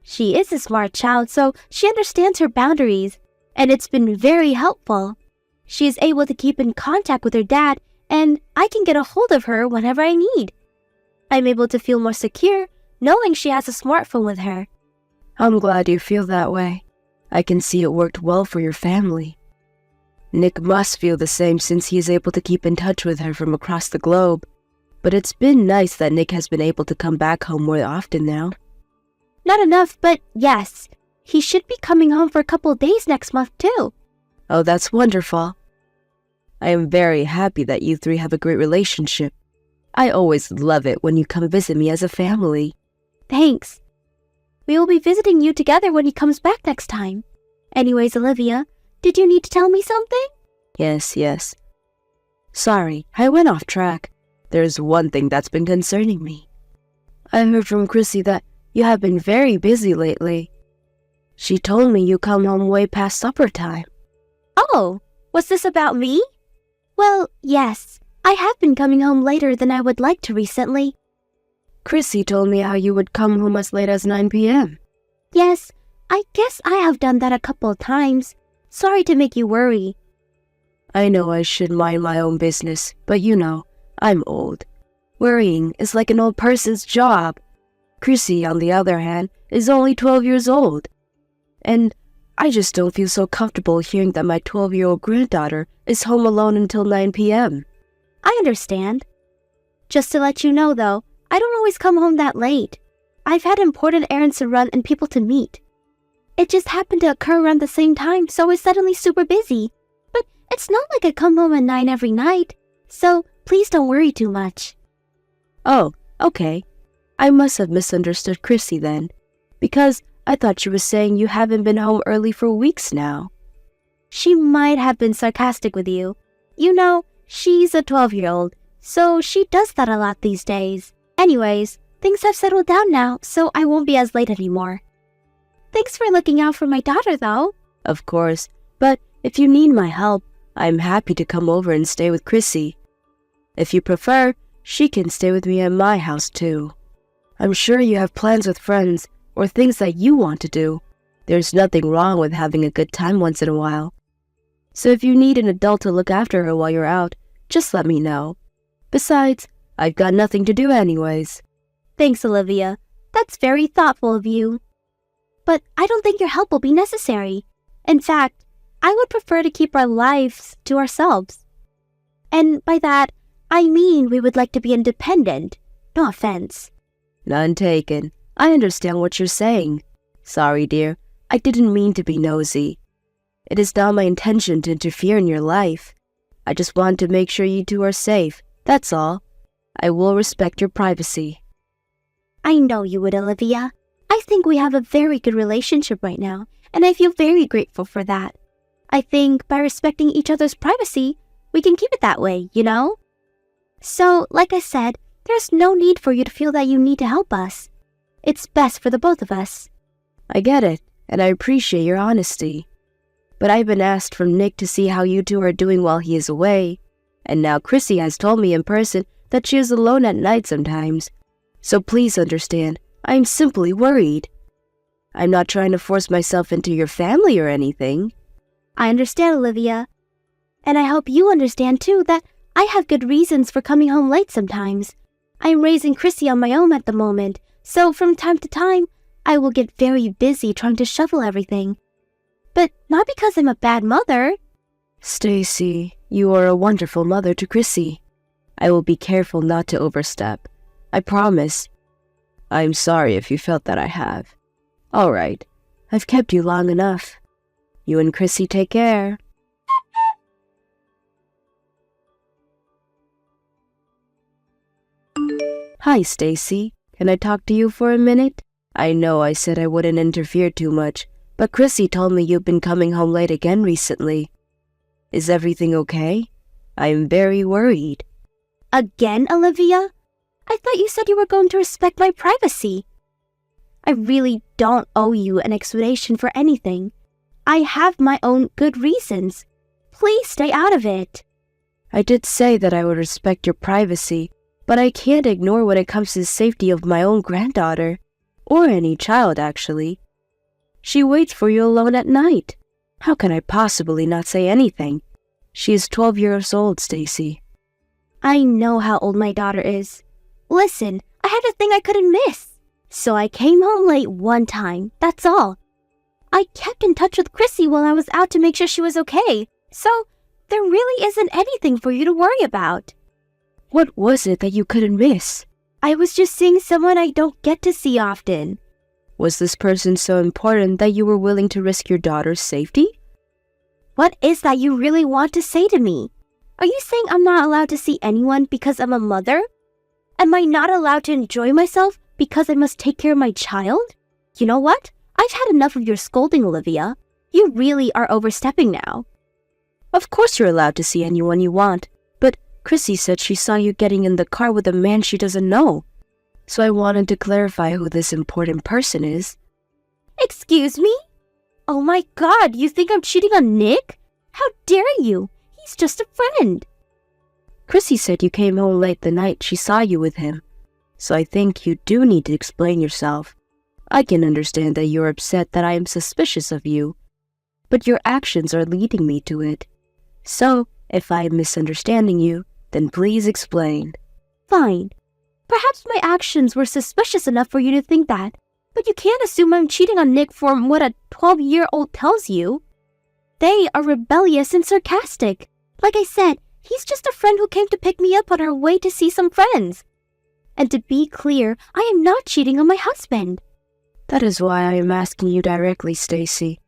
She is a smart child, so she understands her boundaries, and it's been very helpful. She is able to keep in contact with her dad, and I can get a hold of her whenever I need. I'm able to feel more secure knowing she has a smartphone with her. I'm glad you feel that way. I can see it worked well for your family. Nick must feel the same since he is able to keep in touch with her from across the globe. But it's been nice that Nick has been able to come back home more often now. Not enough, but yes. He should be coming home for a couple of days next month, too. Oh, that's wonderful. I am very happy that you three have a great relationship. I always love it when you come visit me as a family. Thanks. We will be visiting you together when he comes back next time. Anyways, Olivia, did you need to tell me something? Yes. Sorry, I went off track. There's one thing that's been concerning me. I heard from Chrissy that you have been very busy lately. She told me you come home way past supper time. Oh, was this about me? Well, yes. I have been coming home later than I would like to recently. Chrissy told me how you would come home as late as 9 p.m. Yes, I guess I have done that a couple of times. Sorry to make you worry. I know I should mind my own business, but you know, I'm old. Worrying is like an old person's job. Chrissy, on the other hand, is only 12 years old. And I just don't feel so comfortable hearing that my 12-year-old granddaughter is home alone until 9 p.m. I understand. Just to let you know, though, I don't always come home that late. I've had important errands to run and people to meet. It just happened to occur around the same time, so I was suddenly super busy. But it's not like I come home at 9 every night, so please don't worry too much. Oh, okay. I must have misunderstood Chrissy then, because I thought she was saying you haven't been home early for weeks now. She might have been sarcastic with you. You know, she's a 12-year-old, so she does that a lot these days. Anyways, things have settled down now, so I won't be as late anymore. Thanks for looking out for my daughter, though. Of course, but if you need my help, I'm happy to come over and stay with Chrissy. If you prefer, she can stay with me at my house too. I'm sure you have plans with friends or things that you want to do. There's nothing wrong with having a good time once in a while. So if you need an adult to look after her while you're out, just let me know. Besides, I've got nothing to do anyways. Thanks, Olivia. That's very thoughtful of you. But I don't think your help will be necessary. In fact, I would prefer to keep our lives to ourselves. And by that, I mean we would like to be independent. No offense. None taken. I understand what you're saying. Sorry, dear. I didn't mean to be nosy. It is not my intention to interfere in your life. I just want to make sure you two are safe. That's all. I will respect your privacy. I know you would, Olivia. I think we have a very good relationship right now, and I feel very grateful for that. I think by respecting each other's privacy, we can keep it that way, you know? So, like I said, there's no need for you to feel that you need to help us. It's best for the both of us. I get it, and I appreciate your honesty. But I've been asked from Nick to see how you two are doing while he is away, and now Chrissy has told me in person that she is alone at night sometimes. So please understand, I'm simply worried. I'm not trying to force myself into your family or anything. I understand, Olivia. And I hope you understand, too, that I have good reasons for coming home late sometimes. I'm raising Chrissy on my own at the moment, so from time to time, I will get very busy trying to shuffle everything. But not because I'm a bad mother. Stacy, you are a wonderful mother to Chrissy. I will be careful not to overstep. I promise. I'm sorry if you felt that I have. All right, I've kept you long enough. You and Chrissy take care. Hi, Stacy. Can I talk to you for a minute? I know I said I wouldn't interfere too much, but Chrissy told me you've been coming home late again recently. Is everything okay? I am very worried. Again, Olivia? I thought you said you were going to respect my privacy. I really don't owe you an explanation for anything. I have my own good reasons. Please stay out of it. I did say that I would respect your privacy, but I can't ignore when it comes to the safety of my own granddaughter, or any child actually. She waits for you alone at night. How can I possibly not say anything? She is 12 years old, Stacy. I know how old my daughter is. Listen, I had a thing I couldn't miss. So I came home late one time, that's all. I kept in touch with Chrissy while I was out to make sure she was okay. So there really isn't anything for you to worry about. What was it that you couldn't miss? I was just seeing someone I don't get to see often. Was this person so important that you were willing to risk your daughter's safety? What is that you really want to say to me? Are you saying I'm not allowed to see anyone because I'm a mother? Am I not allowed to enjoy myself because I must take care of my child? You know what? I've had enough of your scolding, Olivia. You really are overstepping now. Of course you're allowed to see anyone you want, but Chrissy said she saw you getting in the car with a man she doesn't know. So I wanted to clarify who this important person is. Excuse me? Oh my God, you think I'm cheating on Nick? How dare you? He's just a friend. Chrissy said you came home late the night she saw you with him. So I think you do need to explain yourself. I can understand that you're upset that I am suspicious of you, but your actions are leading me to it. So, if I am misunderstanding you, then please explain. Fine. Perhaps my actions were suspicious enough for you to think that, but you can't assume I'm cheating on Nick from what a 12-year-old tells you. They are rebellious and sarcastic. Like I said, he's just a friend who came to pick me up on our way to see some friends. And to be clear, I am not cheating on my husband. That is why I am asking you directly, Stacy.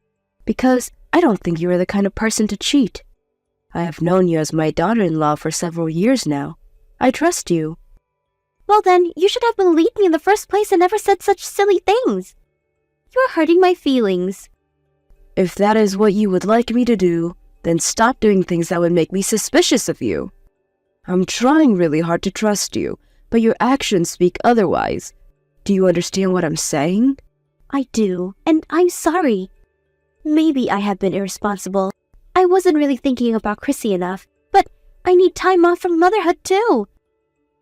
Because I don't think you are the kind of person to cheat. I have known you as my daughter-in-law for several years now. I trust you. Well then, you should have believed me in the first place and never said such silly things. You are hurting my feelings. If that is what you would like me to do, then stop doing things that would make me suspicious of you. I'm trying really hard to trust you, but your actions speak otherwise. Do you understand what I'm saying? I do, and I'm sorry. Maybe I have been irresponsible. I wasn't really thinking about Chrissy enough, but I need time off from motherhood too.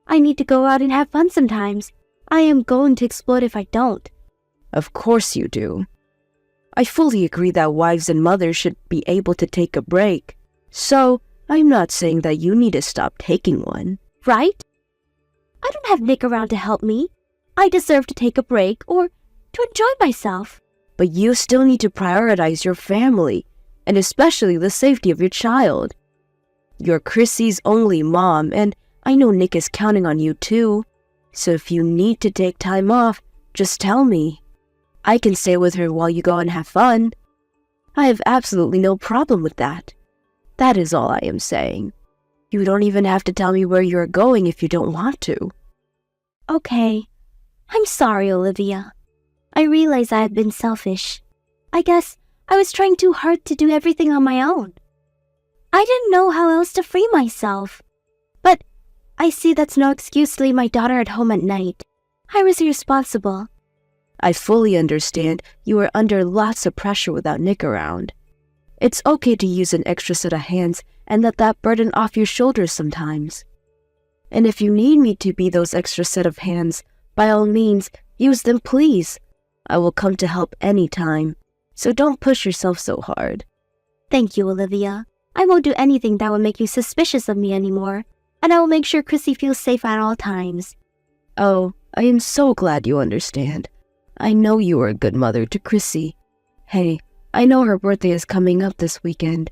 I need to go out and have fun sometimes. I am going to explode if I don't. Of course you do. I fully agree that wives and mothers should be able to take a break. So, I'm not saying that you need to stop taking one. Right? I don't have Nick around to help me. I deserve to take a break or to enjoy myself. But you still need to prioritize your family, and especially the safety of your child. You're Chrissy's only mom, and I know Nick is counting on you too. So if you need to take time off, just tell me. I can stay with her while you go and have fun. I have absolutely no problem with that. That is all I am saying. You don't even have to tell me where you're going if you don't want to. Okay. I'm sorry, Olivia. I realize I have been selfish. I guess I was trying too hard to do everything on my own. I didn't know how else to free myself. But I see that's no excuse to leave my daughter at home at night. I was irresponsible. I fully understand you are under lots of pressure without Nick around. It's okay to use an extra set of hands and let that burden off your shoulders sometimes. And if you need me to be those extra set of hands, by all means, use them please. I will come to help anytime, so don't push yourself so hard. Thank you, Olivia. I won't do anything that will make you suspicious of me anymore, and I will make sure Chrissy feels safe at all times. Oh, I am so glad you understand. I know you are a good mother to Chrissy. Hey, I know her birthday is coming up this weekend.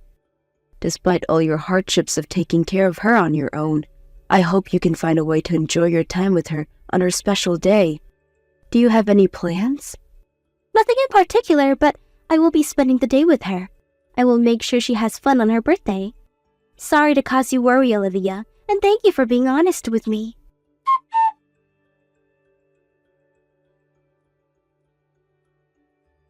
Despite all your hardships of taking care of her on your own, I hope you can find a way to enjoy your time with her on her special day. Do you have any plans? Nothing in particular, but I will be spending the day with her. I will make sure she has fun on her birthday. Sorry to cause you worry, Olivia, and thank you for being honest with me.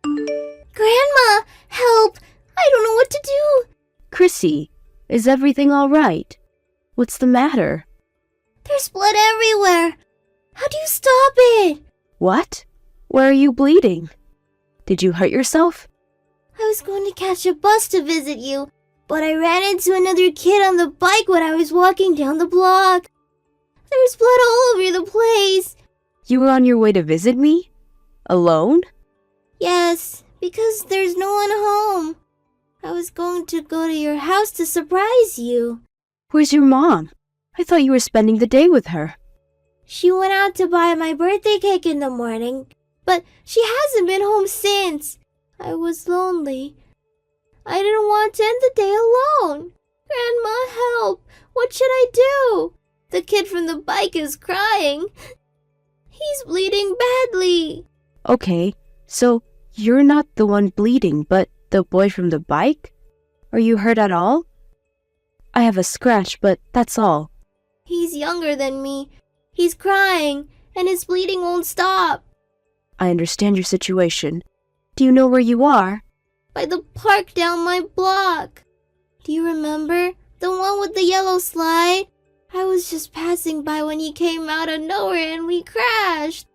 Grandma, help! I don't know what to do. Chrissy, is everything all right? What's the matter? There's blood everywhere. How do you stop it? What? Where are you bleeding? Did you hurt yourself? I was going to catch a bus to visit you, but I ran into another kid on the bike when I was walking down the block. There's blood all over the place. You were on your way to visit me? Alone? Yes, because there's no one home. I was going to go to your house to surprise you. Where's your mom? I thought you were spending the day with her. She went out to buy my birthday cake in the morning, but she hasn't been home since. I was lonely. I didn't want to end the day alone. Grandma, help! What should I do? The kid from the bike is crying. He's bleeding badly. Okay, so you're not the one bleeding, but the boy from the bike? Are you hurt at all? I have a scratch, but that's all. He's younger than me. He's crying, and his bleeding won't stop. I understand your situation. Do you know where you are? By the park down my block. Do you remember? The one with the yellow slide? I was just passing by when he came out of nowhere and we crashed.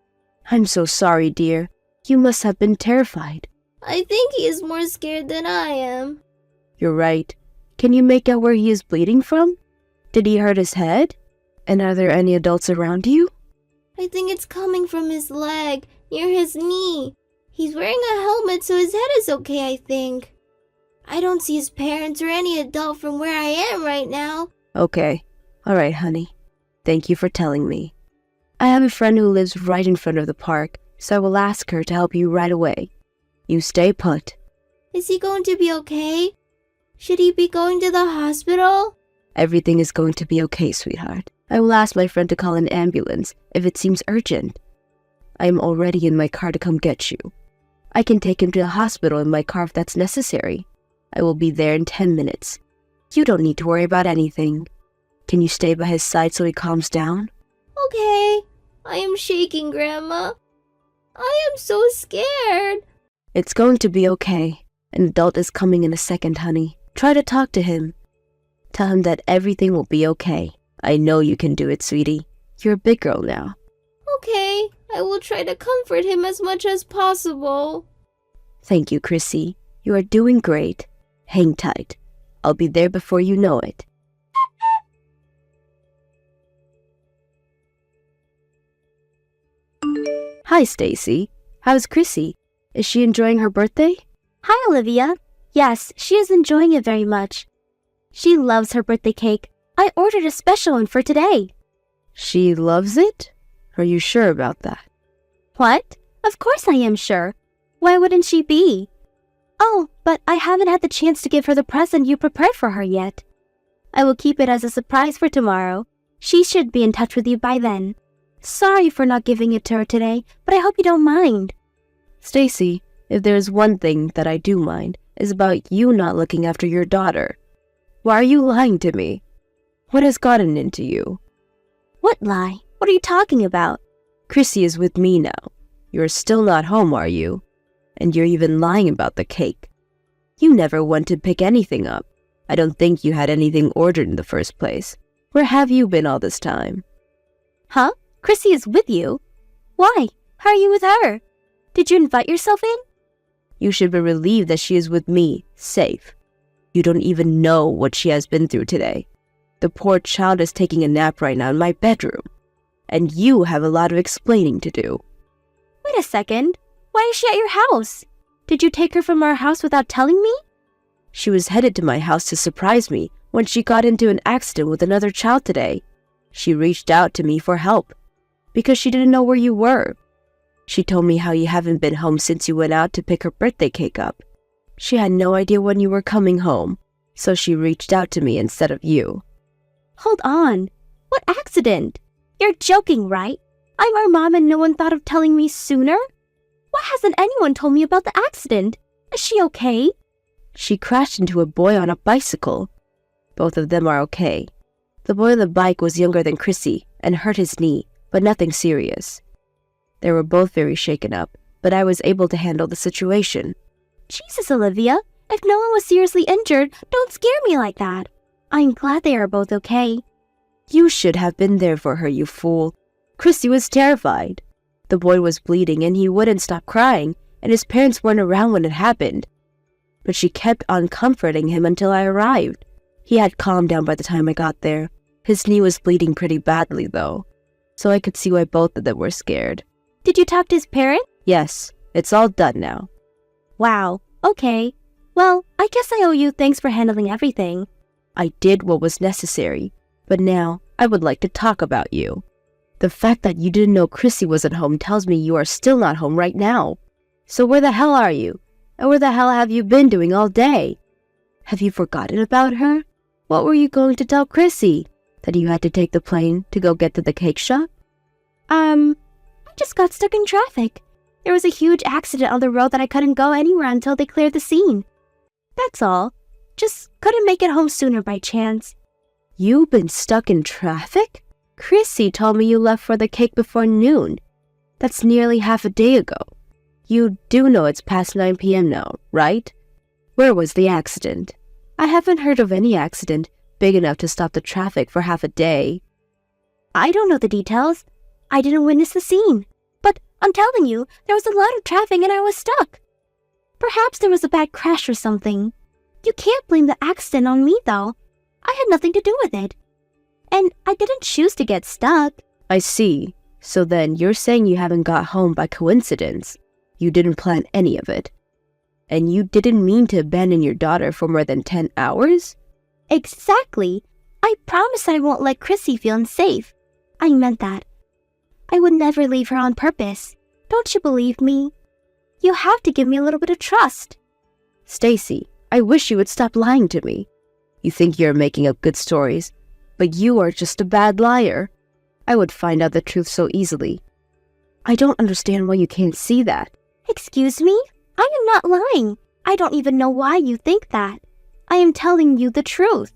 I'm so sorry, dear. You must have been terrified. I think he is more scared than I am. You're right. Can you make out where he is bleeding from? Did he hurt his head? And are there any adults around you? I think it's coming from his leg, near his knee. He's wearing a helmet, so his head is okay, I think. I don't see his parents or any adult from where I am right now. Okay. All right, honey. Thank you for telling me. I have a friend who lives right in front of the park, so I will ask her to help you right away. You stay put. Is he going to be okay? Should he be going to the hospital? Everything is going to be okay, sweetheart. I will ask my friend to call an ambulance if it seems urgent. I am already in my car to come get you. I can take him to the hospital in my car if that's necessary. I will be there in 10 minutes. You don't need to worry about anything. Can you stay by his side so he calms down? Okay. I am shaking, Grandma. I am so scared. It's going to be okay. An adult is coming in a second, honey. Try to talk to him. Tell him that everything will be okay. I know you can do it, sweetie. You're a big girl now. Okay. I will try to comfort him as much as possible. Thank you, Chrissy. You are doing great. Hang tight. I'll be there before you know it. Hi, Stacy. How's Chrissy? Is she enjoying her birthday? Hi, Olivia. Yes, she is enjoying it very much. She loves her birthday cake. I ordered a special one for today. She loves it? Are you sure about that? What? Of course I am sure. Why wouldn't she be? Oh, but I haven't had the chance to give her the present you prepared for her yet. I will keep it as a surprise for tomorrow. She should be in touch with you by then. Sorry for not giving it to her today, but I hope you don't mind. Stacy, if there's one thing that I do mind, is about you not looking after your daughter. Why are you lying to me? What has gotten into you? What lie? What are you talking about? Chrissy is with me now. You're still not home, are you? And you're even lying about the cake. You never went to pick anything up. I don't think you had anything ordered in the first place. Where have you been all this time? Huh? Chrissy is with you? Why? How are you with her? Did you invite yourself in? You should be relieved that she is with me, safe. You don't even know what she has been through today. The poor child is taking a nap right now in my bedroom. And you have a lot of explaining to do. Wait a second. Why is she at your house? Did you take her from our house without telling me? She was headed to my house to surprise me when she got into an accident with another child today. She reached out to me for help because she didn't know where you were. She told me how you haven't been home since you went out to pick her birthday cake up. She had no idea when you were coming home, so she reached out to me instead of you. Hold on. What accident? You're joking, right? I'm her mom and no one thought of telling me sooner? Why hasn't anyone told me about the accident? Is she okay? She crashed into a boy on a bicycle. Both of them are okay. The boy on the bike was younger than Chrissy and hurt his knee, but nothing serious. They were both very shaken up, but I was able to handle the situation. Jesus, Olivia. If no one was seriously injured, don't scare me like that. I'm glad they are both okay. You should have been there for her, you fool. Chrissy was terrified. The boy was bleeding and he wouldn't stop crying, and his parents weren't around when it happened. But she kept on comforting him until I arrived. He had calmed down by the time I got there. His knee was bleeding pretty badly, though, so I could see why both of them were scared. Did you talk to his parents? Yes, it's all done now. Wow, okay. Well, I guess I owe you thanks for handling everything. I did what was necessary, but now I would like to talk about you. The fact that you didn't know Chrissy wasn't home tells me you are still not home right now. So where the hell are you? And where the hell have you been doing all day? Have you forgotten about her? What were you going to tell Chrissy? That you had to take the plane to go get to the cake shop? I just got stuck in traffic. There was a huge accident on the road that I couldn't go anywhere until they cleared the scene. That's all. Just couldn't make it home sooner by chance. You've been stuck in traffic? Chrissy told me you left for the cake before noon. That's nearly half a day ago. You do know it's past 9 p.m. now, right? Where was the accident? I haven't heard of any accident big enough to stop the traffic for half a day. I don't know the details. I didn't witness the scene. But I'm telling you, there was a lot of traffic and I was stuck. Perhaps there was a bad crash or something. You can't blame the accident on me, though. I had nothing to do with it. And I didn't choose to get stuck. I see. So then you're saying you haven't got home by coincidence. You didn't plan any of it. And you didn't mean to abandon your daughter for more than 10 hours? Exactly. I promise I won't let Chrissy feel unsafe. I meant that. I would never leave her on purpose. Don't you believe me? You have to give me a little bit of trust. Stacy, I wish you would stop lying to me. You think you're making up good stories, but you are just a bad liar. I would find out the truth so easily. I don't understand why you can't see that. Excuse me? I am not lying. I don't even know why you think that. I am telling you the truth.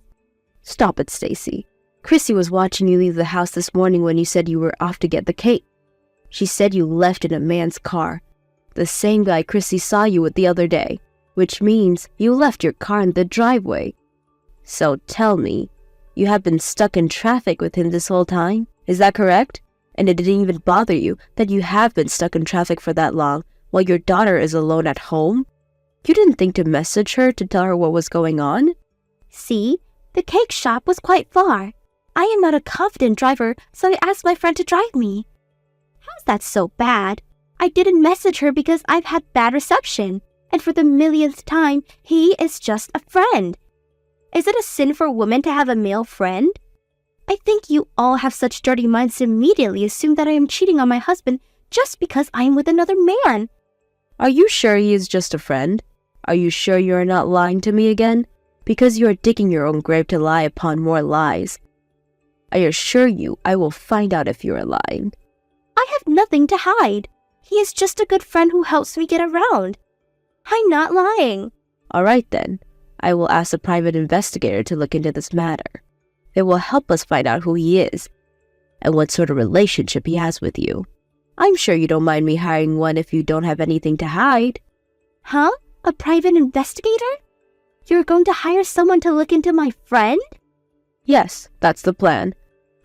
Stop it, Stacy. Chrissy was watching you leave the house this morning when you said you were off to get the cake. She said you left in a man's car, the same guy Chrissy saw you with the other day, which means you left your car in the driveway. So tell me, you have been stuck in traffic with him this whole time? Is that correct? And it didn't even bother you that you have been stuck in traffic for that long while your daughter is alone at home? You didn't think to message her to tell her what was going on? See, the cake shop was quite far. I am not a confident driver, so I asked my friend to drive me. How's that so bad? I didn't message her because I've had bad reception, and for the millionth time, he is just a friend. Is it a sin for a woman to have a male friend? I think you all have such dirty minds to immediately assume that I am cheating on my husband just because I am with another man. Are you sure he is just a friend? Are you sure you are not lying to me again? Because you are digging your own grave to lie upon more lies. I assure you, I will find out if you are lying. I have nothing to hide. He is just a good friend who helps me get around. I'm not lying. All right then. I will ask a private investigator to look into this matter. It will help us find out who he is and what sort of relationship he has with you. I'm sure you don't mind me hiring one if you don't have anything to hide. Huh? A private investigator? You're going to hire someone to look into my friend? Yes, that's the plan.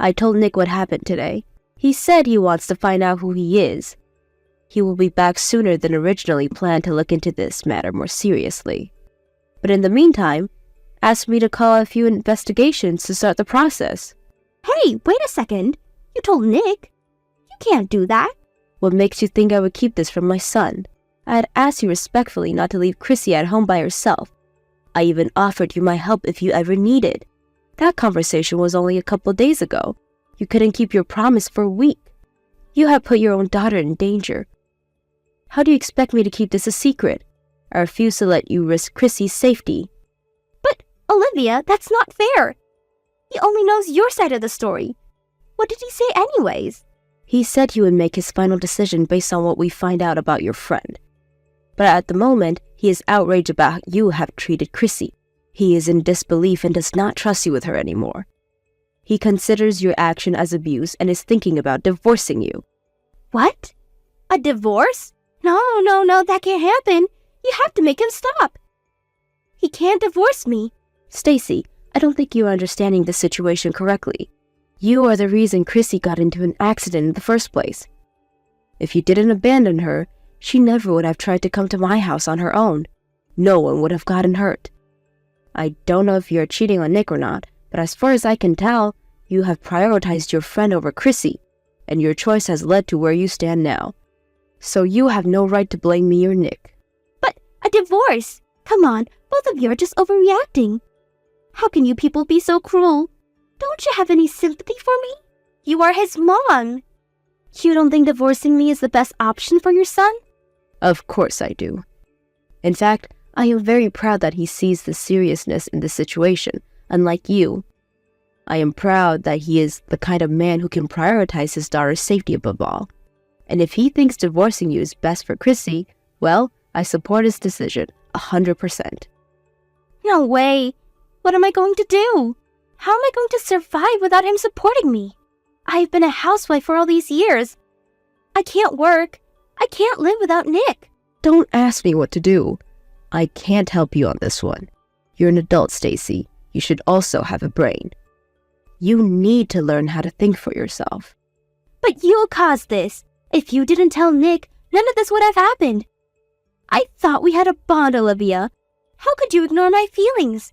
I told Nick what happened today. He said he wants to find out who he is. He will be back sooner than originally planned to look into this matter more seriously. But in the meantime, ask me to call a few investigations to start the process. Hey, wait a second. You told Nick. You can't do that. What makes you think I would keep this from my son? I had asked you respectfully not to leave Chrissy at home by herself. I even offered you my help if you ever needed. That conversation was only a couple of days ago. You couldn't keep your promise for a week. You have put your own daughter in danger. How do you expect me to keep this a secret? I refuse to let you risk Chrissy's safety. But, Olivia, that's not fair. He only knows your side of the story. What did he say anyways? He said he would make his final decision based on what we find out about your friend. But at the moment, he is outraged about how you have treated Chrissy. He is in disbelief and does not trust you with her anymore. He considers your action as abuse and is thinking about divorcing you. What? A divorce? No, that can't happen. You have to make him stop. He can't divorce me. Stacy, I don't think you are understanding the situation correctly. You are the reason Chrissy got into an accident in the first place. If you didn't abandon her, she never would have tried to come to my house on her own. No one would have gotten hurt. I don't know if you're cheating on Nick or not, but as far as I can tell, you have prioritized your friend over Chrissy, and your choice has led to where you stand now. So you have no right to blame me or Nick. But a divorce? Come on, both of you are just overreacting. How can you people be so cruel? Don't you have any sympathy for me? You are his mom. You don't think divorcing me is the best option for your son? Of course I do. In fact, I am very proud that he sees the seriousness in this situation. unlike you. I am proud that he is the kind of man who can prioritize his daughter's safety above all. And if he thinks divorcing you is best for Chrissy, well, I support his decision 100%. No way. What am I going to do? How am I going to survive without him supporting me? I've been a housewife for all these years. I can't work. I can't live without Nick. Don't ask me what to do. I can't help you on this one. You're an adult, Stacy. You should also have a brain. You need to learn how to think for yourself. But you caused this. If you didn't tell Nick, none of this would have happened. I thought we had a bond, Olivia. How could you ignore my feelings?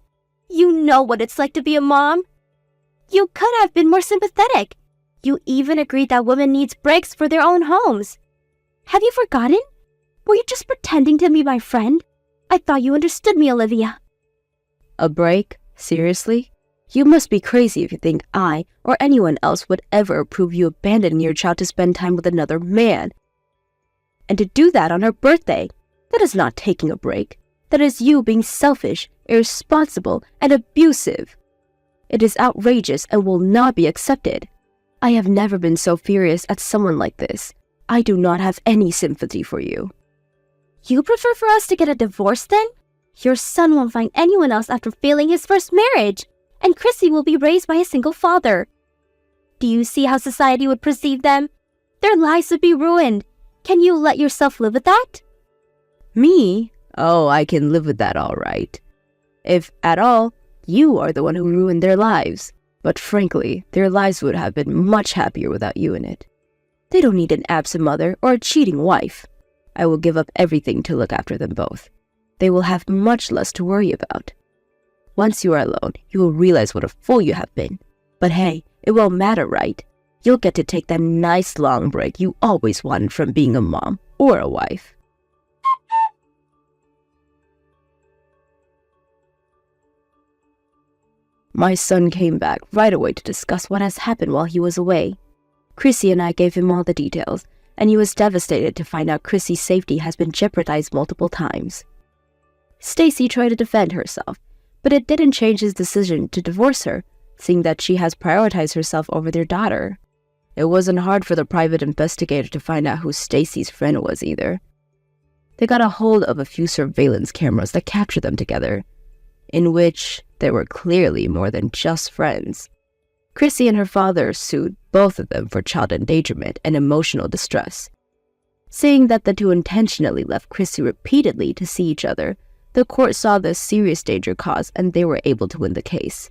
You know what it's like to be a mom. You could have been more sympathetic. You even agreed that women need breaks for their own homes. Have you forgotten? Were you just pretending to be my friend? I thought you understood me, Olivia. A break? Seriously? You must be crazy if you think I or anyone else would ever approve you abandoning your child to spend time with another man. And to do that on her birthday. That is not taking a break. That is you being selfish, irresponsible, and abusive. It is outrageous and will not be accepted. I have never been so furious at someone like this. I do not have any sympathy for you. You prefer for us to get a divorce then? Your son won't find anyone else after failing his first marriage, and Chrissy will be raised by a single father. Do you see how society would perceive them? Their lives would be ruined. Can you let yourself live with that? Me? Oh, I can live with that all right. If at all, you are the one who ruined their lives. But frankly, their lives would have been much happier without you in it. They don't need an absent mother or a cheating wife. I will give up everything to look after them both. They will have much less to worry about. Once you are alone, you will realize what a fool you have been. But hey, it won't matter, right? You'll get to take that nice long break you always wanted from being a mom or a wife. My son came back right away to discuss what has happened while he was away. Chrissy and I gave him all the details, and he was devastated to find out Chrissy's safety has been jeopardized multiple times. Stacy tried to defend herself, but it didn't change his decision to divorce her, seeing that she has prioritized herself over their daughter. It wasn't hard for the private investigator to find out who Stacy's friend was either. They got a hold of a few surveillance cameras that captured them together, in which they were clearly more than just friends. Chrissy and her father sued both of them for child endangerment and emotional distress. Saying that the two intentionally left Chrissy repeatedly to see each other, the court saw the serious danger caused and they were able to win the case.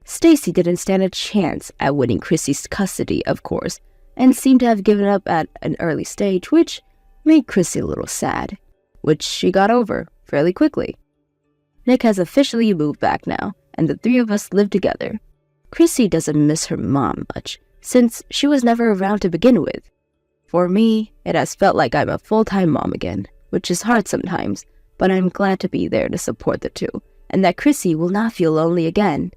Stacy didn't stand a chance at winning Chrissy's custody, of course, and seemed to have given up at an early stage, which made Chrissy a little sad, which she got over fairly quickly. Nick has officially moved back now, and the three of us live together. Chrissy doesn't miss her mom much, since she was never around to begin with. For me, it has felt like I'm a full-time mom again, which is hard sometimes, but I'm glad to be there to support the two, and that Chrissy will not feel lonely again.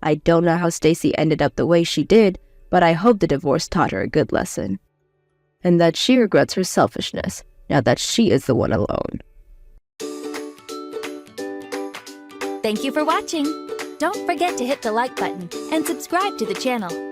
I don't know how Stacy ended up the way she did, but I hope the divorce taught her a good lesson. And that she regrets her selfishness, now that she is the one alone. Thank you for watching. Don't forget to hit the like button and subscribe to the channel.